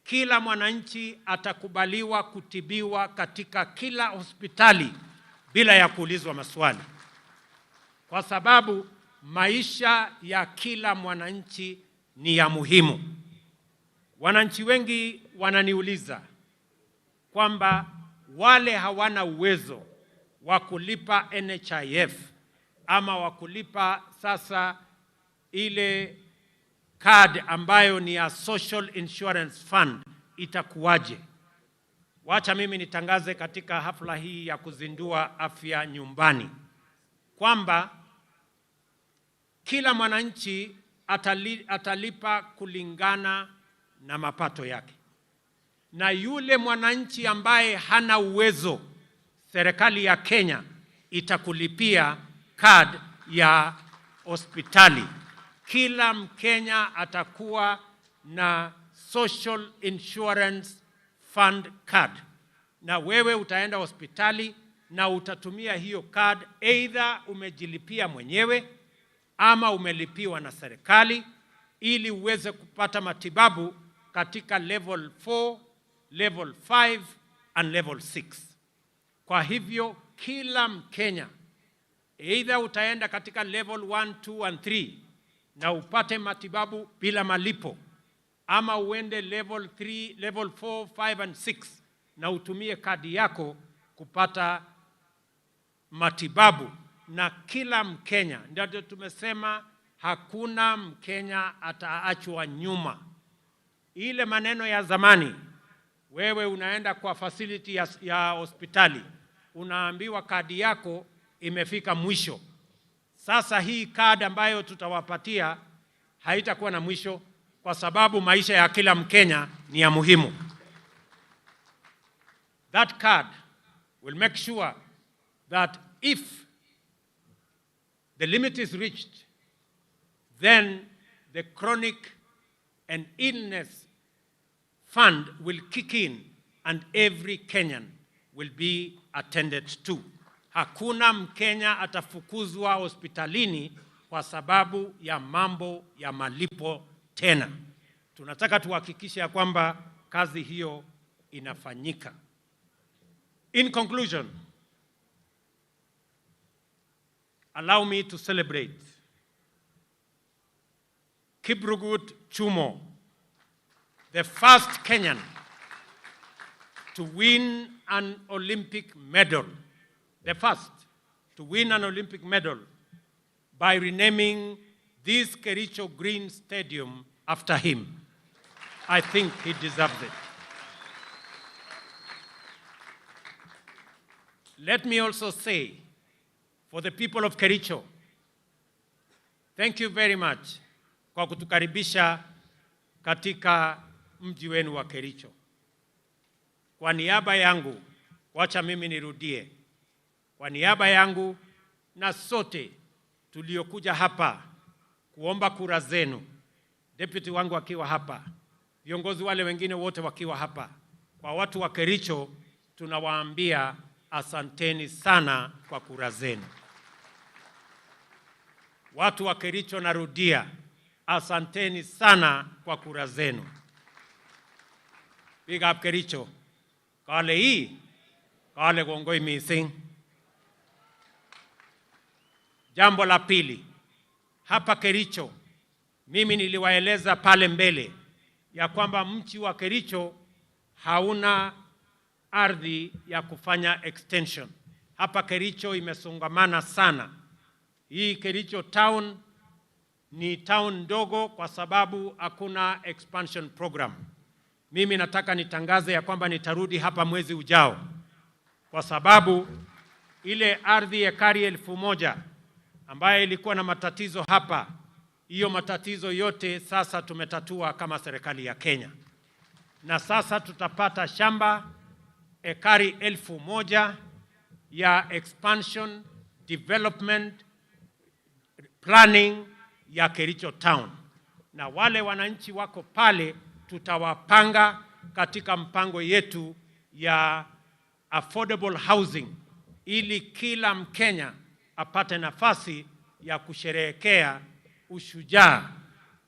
kila mwananchi atakubaliwa kutibiwa katika kila hospitali bila ya kuulizwa maswali, kwa sababu maisha ya kila mwananchi ni ya muhimu. Wananchi wengi wananiuliza kwamba wale hawana uwezo wa kulipa NHIF ama wa kulipa sasa ile card ambayo ni ya Social Insurance Fund itakuwaje? Wacha mimi nitangaze katika hafla hii ya kuzindua afya nyumbani kwamba kila mwananchi atalipa kulingana na mapato yake. Na yule mwananchi ambaye hana uwezo, serikali ya Kenya itakulipia card ya hospitali. Kila Mkenya atakuwa na Social Insurance Fund card. Na wewe utaenda hospitali na utatumia hiyo card, either umejilipia mwenyewe ama umelipiwa na serikali, ili uweze kupata matibabu katika level 4, level 5 and level 6. Kwa hivyo kila Mkenya, either utaenda katika level 1, 2 and 3 na upate matibabu bila malipo, ama uende level 3, level 4, 5 and 6 na utumie kadi yako kupata matibabu. Na kila Mkenya, ndio tumesema hakuna Mkenya ataachwa nyuma. Ile maneno ya zamani, wewe unaenda kwa facility ya hospitali, unaambiwa kadi yako imefika mwisho. Sasa hii kadi ambayo tutawapatia haitakuwa na mwisho, kwa sababu maisha ya kila Mkenya ni ya muhimu. That card will make sure that if the limit is reached, then the chronic and illness fund will kick in and every Kenyan will be attended to. Hakuna Mkenya atafukuzwa hospitalini kwa sababu ya mambo ya malipo tena. Tunataka tuhakikishe kwamba kazi hiyo inafanyika. In conclusion, allow me to celebrate Kiprugut Chumo, the first Kenyan to win an Olympic medal, the first to win an Olympic medal by renaming this Kericho Green Stadium after him. I think he deserves it. Let me also say, for the people of Kericho, thank you very much kwa kutukaribisha katika mji wenu wa Kericho. Kwa niaba yangu, wacha mimi nirudie. Kwa niaba yangu na sote tuliokuja hapa kuomba kura zenu, deputy wangu akiwa hapa, viongozi wale wengine wote wakiwa hapa, kwa watu wa Kericho tunawaambia asanteni sana kwa kura zenu. Watu wa Kericho, narudia, asanteni sana kwa kura zenu. Big up Kericho. Kale hii, kale gongoi mising. Jambo la pili, hapa Kericho, mimi niliwaeleza pale mbele ya kwamba mji wa Kericho hauna ardhi ya kufanya extension. Hapa Kericho imesongamana sana. Hii Kericho town ni town ndogo kwa sababu hakuna expansion program. Mimi nataka nitangaze ya kwamba nitarudi hapa mwezi ujao, kwa sababu ile ardhi ya ekari 1000 ambayo ilikuwa na matatizo hapa hiyo matatizo yote sasa tumetatua kama serikali ya Kenya. Na sasa tutapata shamba ekari 1,000 ya expansion, development, planning ya Kericho Town. Na wale wananchi wako pale tutawapanga katika mpango yetu ya affordable housing ili kila Mkenya apate nafasi ya kusherehekea ushujaa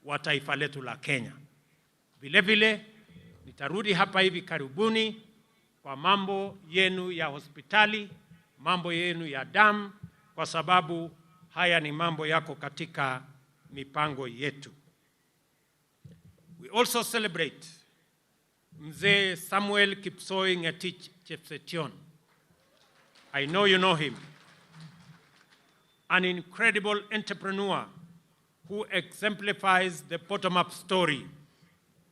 wa taifa letu la Kenya. Vile vile nitarudi hapa hivi karibuni kwa mambo yenu ya hospitali, mambo yenu ya damu, kwa sababu haya ni mambo yako katika mipango yetu. We also celebrate Mzee Samuel Kipsoi Ngetich Chepsetion. I know you know him. An incredible entrepreneur who exemplifies the bottom-up story.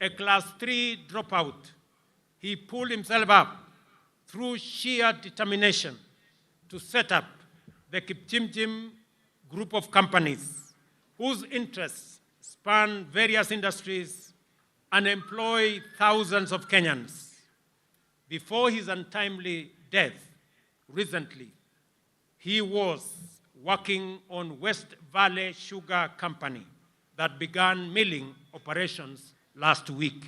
A class 3 dropout, he pulled himself up through sheer determination to set up the Kipchimchim group of companies whose interests span various industries and employ thousands of Kenyans. Before his untimely death recently, he was working on West Valley Sugar Company that began milling operations last week.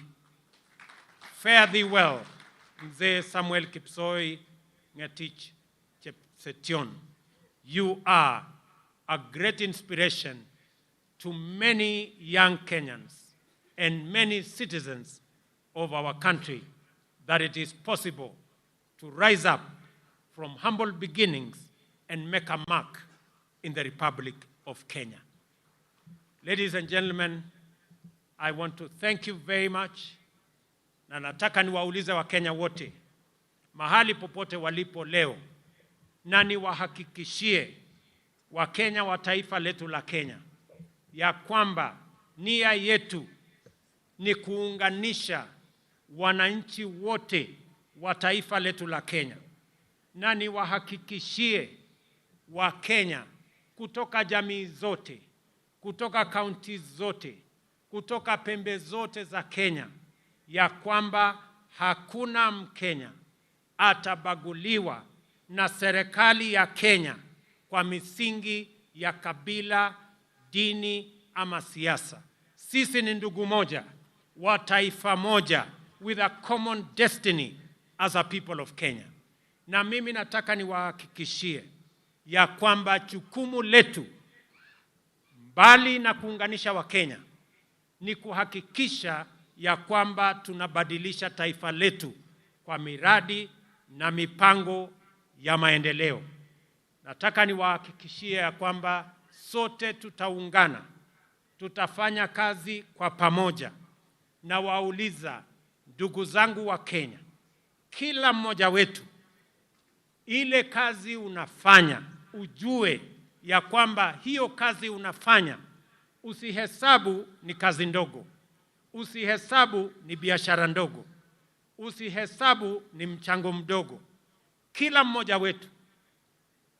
Fare thee well, Mzee Samuel Kipsoi Ngetich Chepsetion. You are a great inspiration to many young Kenyans and many citizens of our country that it is possible to rise up from humble beginnings and make a mark in the Republic of Kenya. Ladies and gentlemen, I want to thank you very much. Na nataka niwaulize Wakenya wote mahali popote walipo leo, na niwahakikishie Wakenya wa taifa letu la Kenya ya kwamba nia yetu ni kuunganisha wananchi wote wa taifa letu la Kenya. Na niwahakikishie Wakenya kutoka jamii zote, kutoka kaunti zote, kutoka pembe zote za Kenya ya kwamba hakuna Mkenya atabaguliwa na serikali ya Kenya kwa misingi ya kabila, dini ama siasa. Sisi ni ndugu moja wa taifa moja with a common destiny as a people of Kenya. Na mimi nataka niwahakikishie ya kwamba jukumu letu mbali na kuunganisha Wakenya ni kuhakikisha ya kwamba tunabadilisha taifa letu kwa miradi na mipango ya maendeleo. Nataka niwahakikishie ya kwamba sote tutaungana, tutafanya kazi kwa pamoja. Na wauliza ndugu zangu wa Kenya, kila mmoja wetu, ile kazi unafanya, ujue ya kwamba hiyo kazi unafanya, usihesabu ni kazi ndogo, usihesabu ni biashara ndogo, usihesabu ni mchango mdogo. Kila mmoja wetu,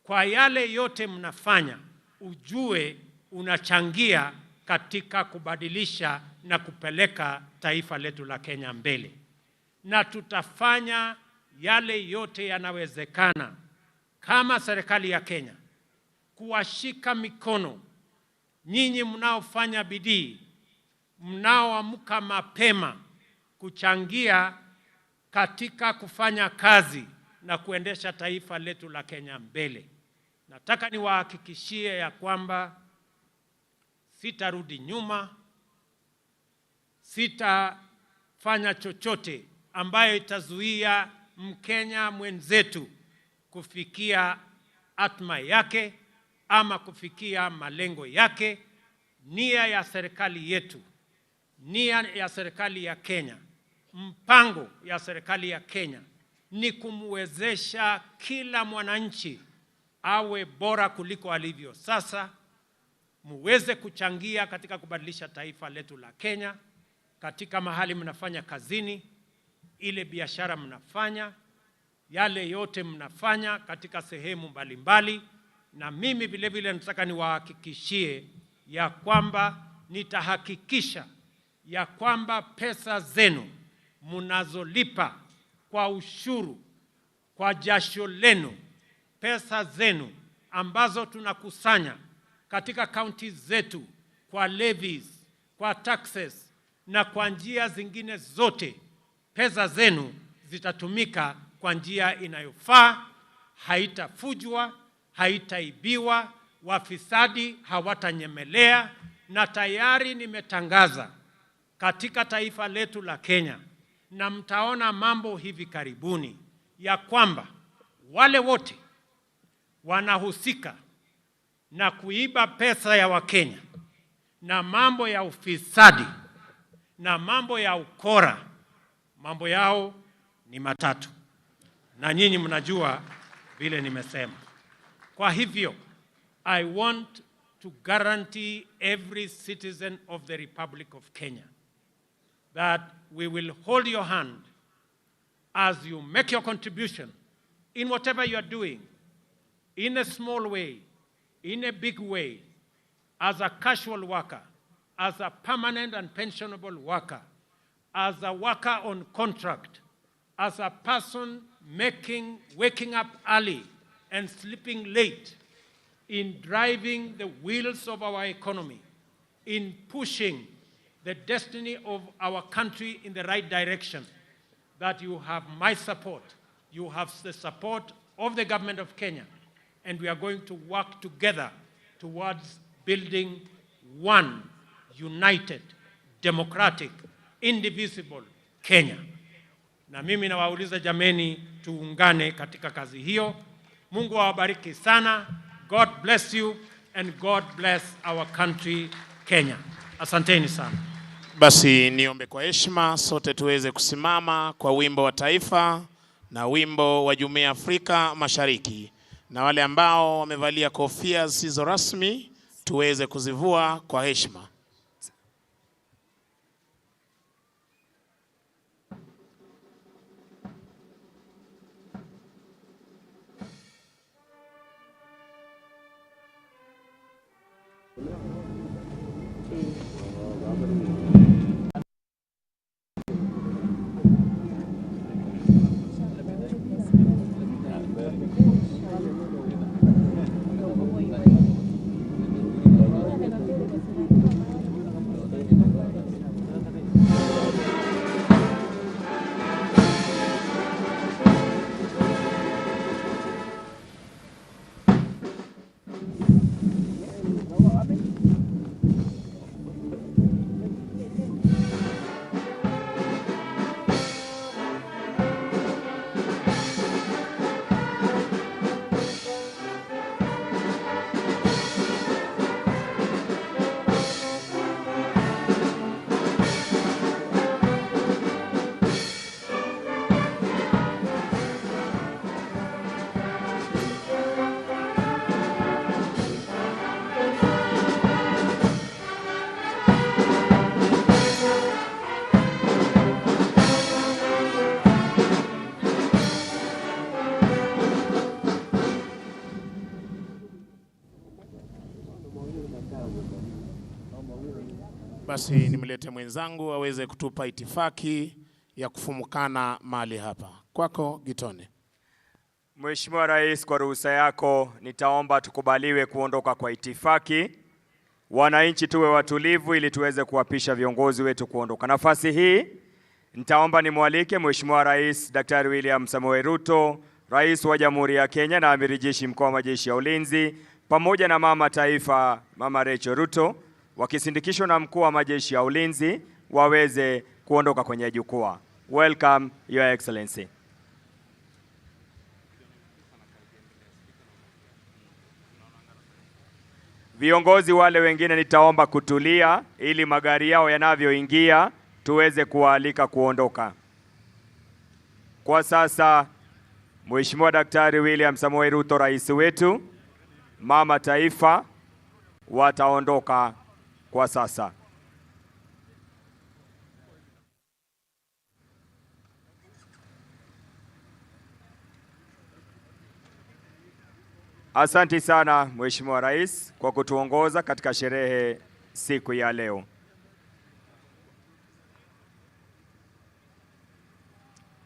kwa yale yote mnafanya, ujue unachangia katika kubadilisha na kupeleka taifa letu la Kenya mbele. Na tutafanya yale yote yanawezekana kama serikali ya Kenya kuwashika mikono nyinyi mnaofanya bidii, mnaoamka mapema kuchangia katika kufanya kazi na kuendesha taifa letu la Kenya mbele. Nataka niwahakikishie ya kwamba sitarudi nyuma, sitafanya chochote ambayo itazuia Mkenya mwenzetu kufikia atma yake ama kufikia malengo yake. Nia ya serikali yetu, nia ya serikali ya Kenya, mpango ya serikali ya Kenya ni kumwezesha kila mwananchi awe bora kuliko alivyo sasa, muweze kuchangia katika kubadilisha taifa letu la Kenya, katika mahali mnafanya kazini, ile biashara mnafanya, yale yote mnafanya katika sehemu mbalimbali. Na mimi vile vile nataka niwahakikishie ya kwamba nitahakikisha ya kwamba pesa zenu mnazolipa kwa ushuru, kwa jasho lenu, pesa zenu ambazo tunakusanya katika kaunti zetu kwa levies, kwa taxes na kwa njia zingine zote, pesa zenu zitatumika kwa njia inayofaa, haitafujwa, haitaibiwa, wafisadi hawatanyemelea. Na tayari nimetangaza katika taifa letu la Kenya, na mtaona mambo hivi karibuni, ya kwamba wale wote wanahusika na kuiba pesa ya Wakenya na mambo ya ufisadi na mambo ya ukora, mambo yao ni matatu, na nyinyi mnajua vile nimesema. Kwa hivyo, I want to guarantee every citizen of the Republic of Kenya that we will hold your hand as you make your contribution in whatever you are doing, in a small way, in a big way, as a casual worker, as a permanent and pensionable worker, as a worker on contract, as a person waking up early and sleeping late, in driving the wheels of our economy, in pushing the destiny of our country in the right direction, that you have my support, you have the support of the government of Kenya, and we are going to work together towards building one united, democratic, indivisible Kenya. Na mimi nawauliza jameni, tuungane katika kazi hiyo. Mungu awabariki sana. God bless you and God bless our country Kenya. Asanteni sana. Basi niombe kwa heshima sote tuweze kusimama kwa wimbo wa taifa na wimbo wa Jumuiya ya Afrika Mashariki, na wale ambao wamevalia kofia zisizo rasmi tuweze kuzivua kwa heshima. Basi nimlete mwenzangu aweze kutupa itifaki ya kufumukana mahali hapa. Kwako Gitone. Mheshimiwa Rais, kwa ruhusa yako nitaomba tukubaliwe kuondoka kwa itifaki. Wananchi tuwe watulivu ili tuweze kuwapisha viongozi wetu kuondoka. Nafasi hii nitaomba nimwalike Mheshimiwa Rais Daktari William Samoei Ruto, Rais wa Jamhuri ya Kenya na Amiri Jeshi Mkuu wa Majeshi ya Ulinzi, pamoja na Mama Taifa Mama Rachel Ruto, wakisindikishwa na Mkuu wa Majeshi ya Ulinzi, waweze kuondoka kwenye jukwaa. Welcome, Your Excellency. Viongozi wale wengine nitaomba kutulia ili magari yao yanavyoingia tuweze kuwaalika kuondoka. Kwa sasa Mheshimiwa Daktari William Samoei Ruto, rais wetu, Mama Taifa wataondoka kwa sasa. Asante sana Mheshimiwa Rais kwa kutuongoza katika sherehe siku ya leo.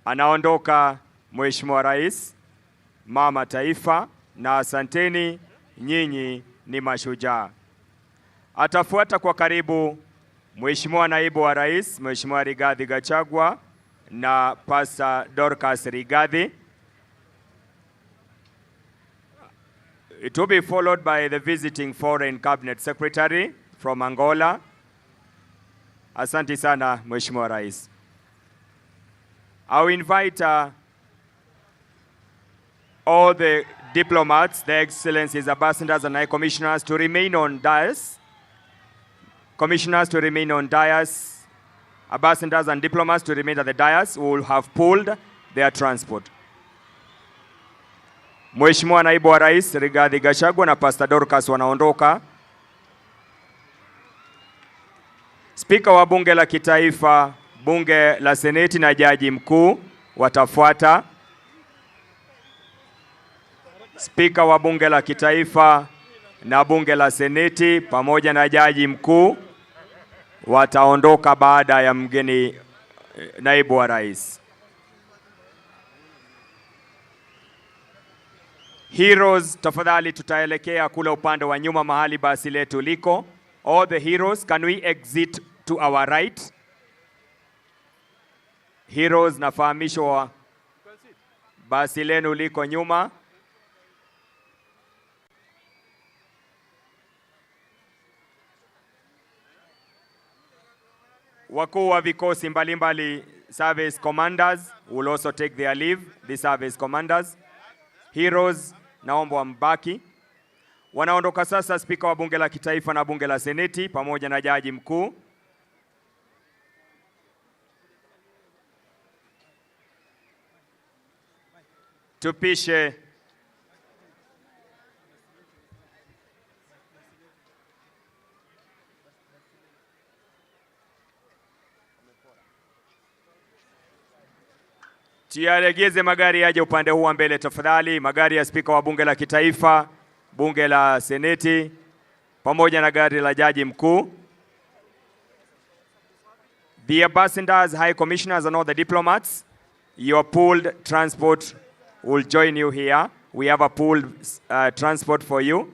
Anaondoka Mheshimiwa Rais, Mama Taifa, na asanteni, nyinyi ni mashujaa. Atafuata kwa karibu Mheshimiwa Naibu wa Rais, Mheshimiwa Rigathi Gachagua na Pastor Dorcas Rigathi. It will be followed by the visiting Foreign Cabinet Secretary from Angola. Asante sana, Mheshimiwa Rais. I'll invite all the diplomats, their excellencies, ambassadors and high commissioners to remain on dais. Commissioners to remain on dais. Ambassadors and diplomats to remain at the dais who will have pulled their transport. Mheshimiwa Naibu wa Rais Rigathi Gachagua na Pastor Dorcas wanaondoka. Spika wa Bunge la Kitaifa, Bunge la Seneti na Jaji Mkuu watafuata. Spika wa Bunge la Kitaifa na Bunge la Seneti pamoja na Jaji Mkuu wataondoka baada ya mgeni Naibu wa Rais. Heroes, tafadhali tutaelekea kule upande wa nyuma mahali basi letu liko. All the heroes, can we exit to our right? Heroes, nafahamishwa basi lenu liko nyuma. Wakuu wa vikosi mbalimbali, service commanders will also take their leave, the service commanders. Heroes, naomba mbaki. Wanaondoka sasa Spika wa Bunge la Kitaifa na Bunge la Seneti pamoja na Jaji Mkuu. Tupishe Tiaregeze magari yaje upande huu mbele tafadhali, magari ya Spika wa Bunge la Kitaifa, Bunge la Seneti pamoja na gari la Jaji Mkuu. The ambassadors, high commissioners and all the diplomats, your pooled transport will join you here. We have a pooled transport for you.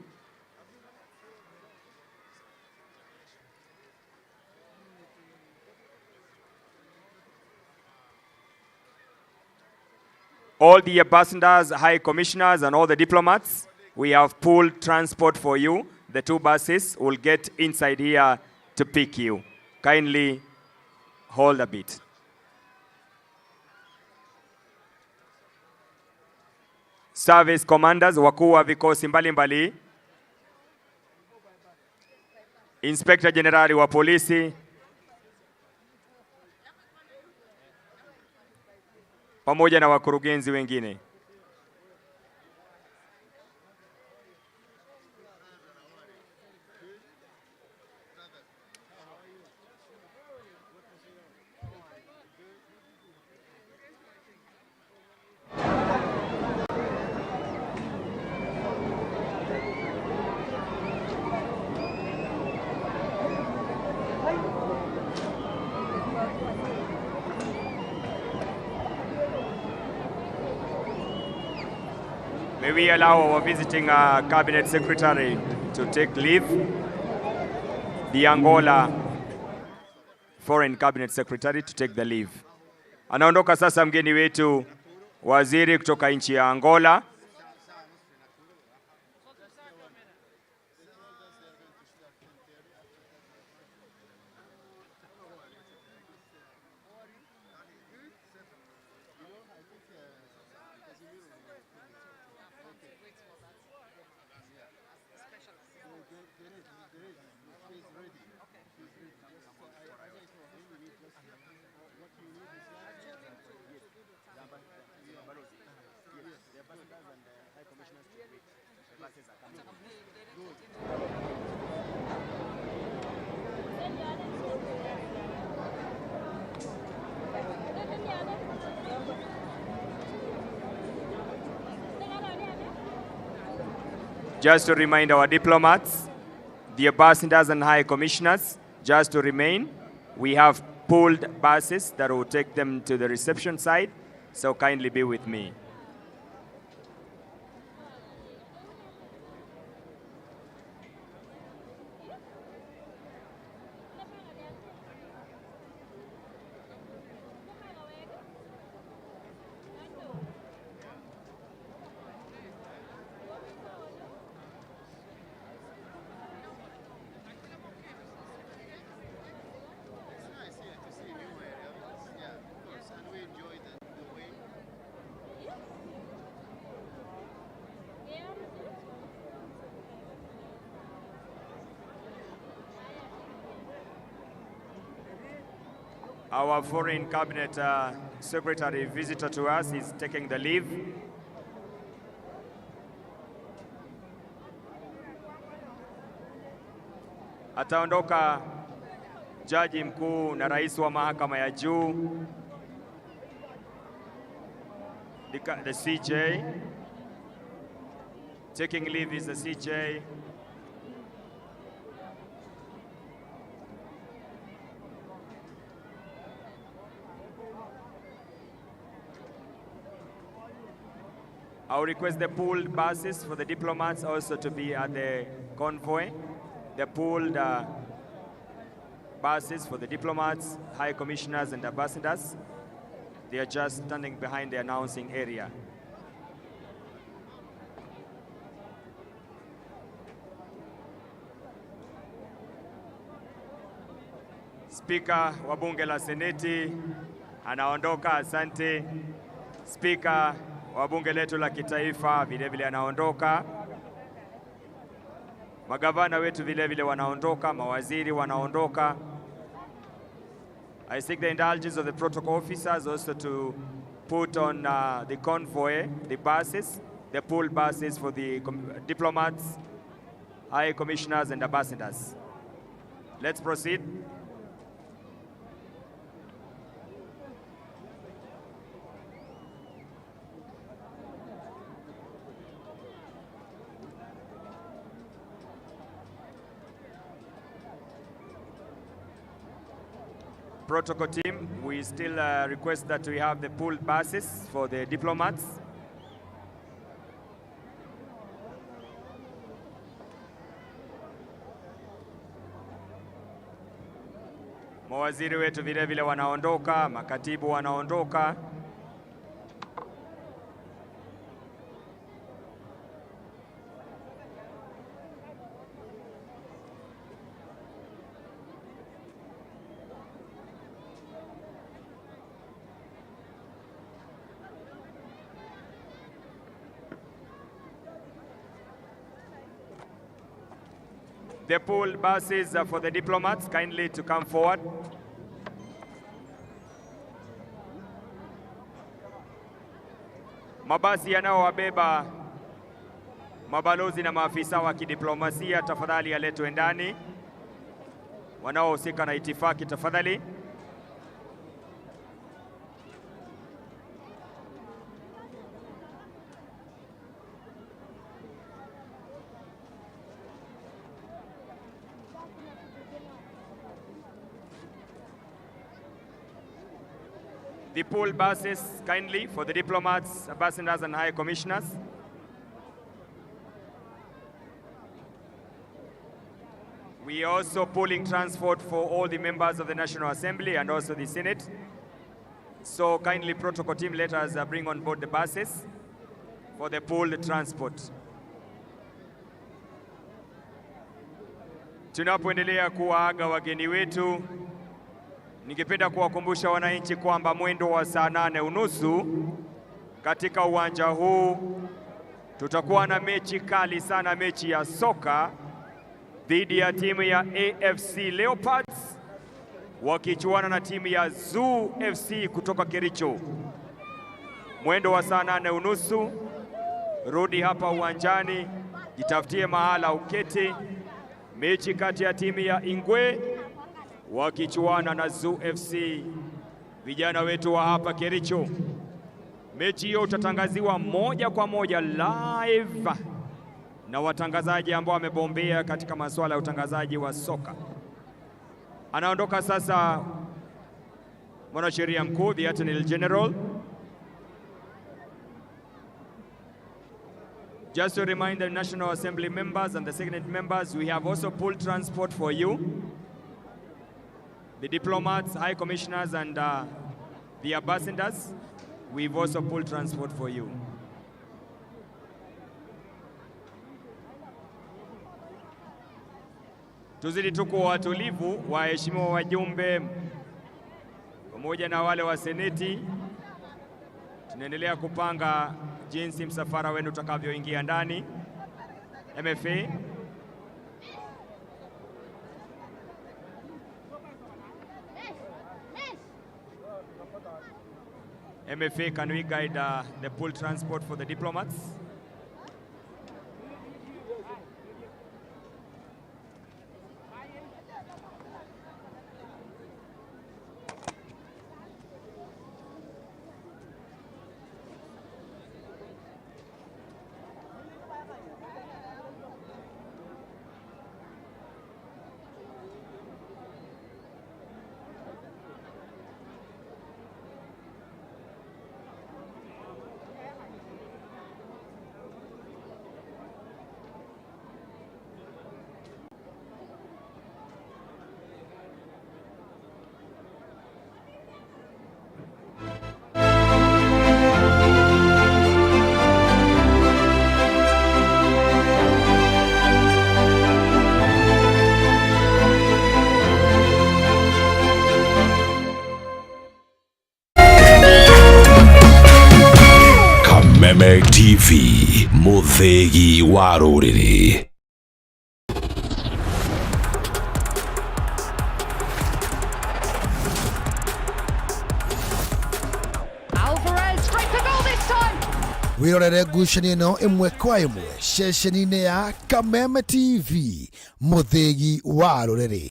All the ambassadors, high commissioners, and all the diplomats, we have pooled transport for you. The two buses will get inside here to pick you. Kindly hold a bit. Service commanders, wakuu wa vikosi mbalimbali, Inspector General wa polisi, pamoja na wakurugenzi wengine. May we allow our visiting Cabinet Secretary to take leave. The Angola Foreign Cabinet Secretary to take the leave. Anaondoka sasa mgeni wetu, waziri kutoka nchi ya Angola. Just to remind our diplomats, the ambassadors and high commissioners just to remain. We have pooled buses that will take them to the reception side, so kindly be with me. Our foreign cabinet secretary visitor to us is taking the leave. Ataondoka jaji mkuu na rais wa mahakama ya juu, the CJ. Taking leave is the CJ. I'll request the pooled buses for the diplomats also to be at the convoy. The pooled buses for the diplomats, high commissioners and ambassadors. They are just standing behind the announcing area. Speaker wa bunge la Seneti anaondoka, asante. Speaker wa bunge letu la kitaifa vile vile anaondoka. Magavana wetu vile vile wanaondoka, mawaziri wanaondoka. I seek the indulgence of the protocol officers also to put on the convoy, the buses, the pool buses for the diplomats, high commissioners and ambassadors. Let's proceed. Protocol team, we still request that we have the pooled buses for the diplomats. Mawaziri wetu vile vile wanaondoka, makatibu wanaondoka. The pool buses for the diplomats, kindly to come forward. Mabasi yanayowabeba mabalozi na maafisa wa kidiplomasia tafadhali yaletwe ndani. Wanaohusika na itifaki tafadhali. The pool buses, kindly, for the diplomats, ambassadors, and high commissioners. We are also pooling transport for all the members of the National Assembly and also the Senate. So kindly, protocol team, let us bring on board the buses for the pooled transport. Tunapoendelea kuwaaga wageni wetu, ningependa kuwakumbusha wananchi kwamba mwendo wa saa 8:30 katika uwanja huu tutakuwa na mechi kali sana, mechi ya soka dhidi ya timu ya AFC Leopards wakichuana na timu ya Zoo FC kutoka Kericho. Mwendo wa saa 8:30, rudi hapa uwanjani, jitafutie mahala uketi. Mechi kati ya timu ya Ingwe wakichuana na Zoo FC, vijana wetu wa hapa Kericho. Mechi hiyo utatangaziwa moja kwa moja live na watangazaji ambao wamebombea katika masuala ya utangazaji wa soka. Anaondoka sasa mwanasheria mkuu, the Attorney General. Just to remind the National Assembly members and the Senate members, we have also pooled transport for you. The diplomats, high commissioners, and the ambassadors, we've also pooled transport for you. Tuzidi tuko watulivu, waheshimiwa wajumbe pamoja na wale wa seneti. Tunaendelea kupanga jinsi msafara wenu utakavyoingia ndani. MFA, MFA, can we guide the pool transport for the diplomats? Kameme TV, muthegi wa ruriri. Wirorere ngucanio ĩno ĩmwe kwa ĩmwe ceceni-inĩ ya Kameme TV, muthegi wa ruriri.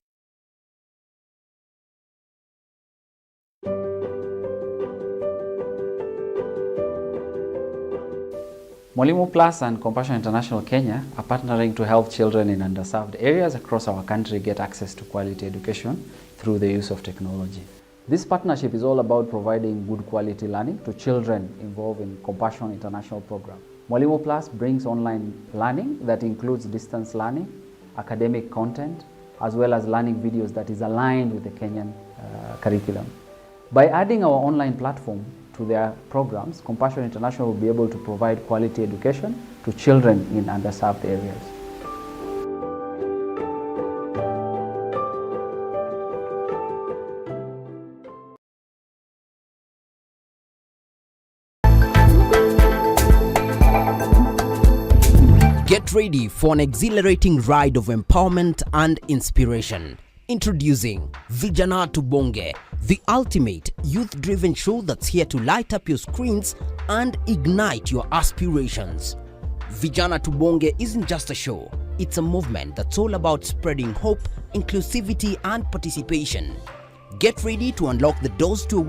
Mwalimu Plus and Compassion International Kenya are partnering to help children in underserved areas across our country get access to quality education through the use of technology. This partnership is all about providing good quality learning to children involved in Compassion International program. Mwalimu Plus brings online learning that includes distance learning, academic content, as well as learning videos that is aligned with the Kenyan curriculum. By adding our online platform to their programs, Compassion International will be able to provide quality education to children in underserved areas. Get ready for an exhilarating ride of empowerment and inspiration. Introducing Vijana Tubonge, the ultimate youth-driven show that's here to light up your screens and ignite your aspirations. Vijana Tubonge isn't just a show, it's a movement that's all about spreading hope, inclusivity and participation. Get ready to unlock the doors to a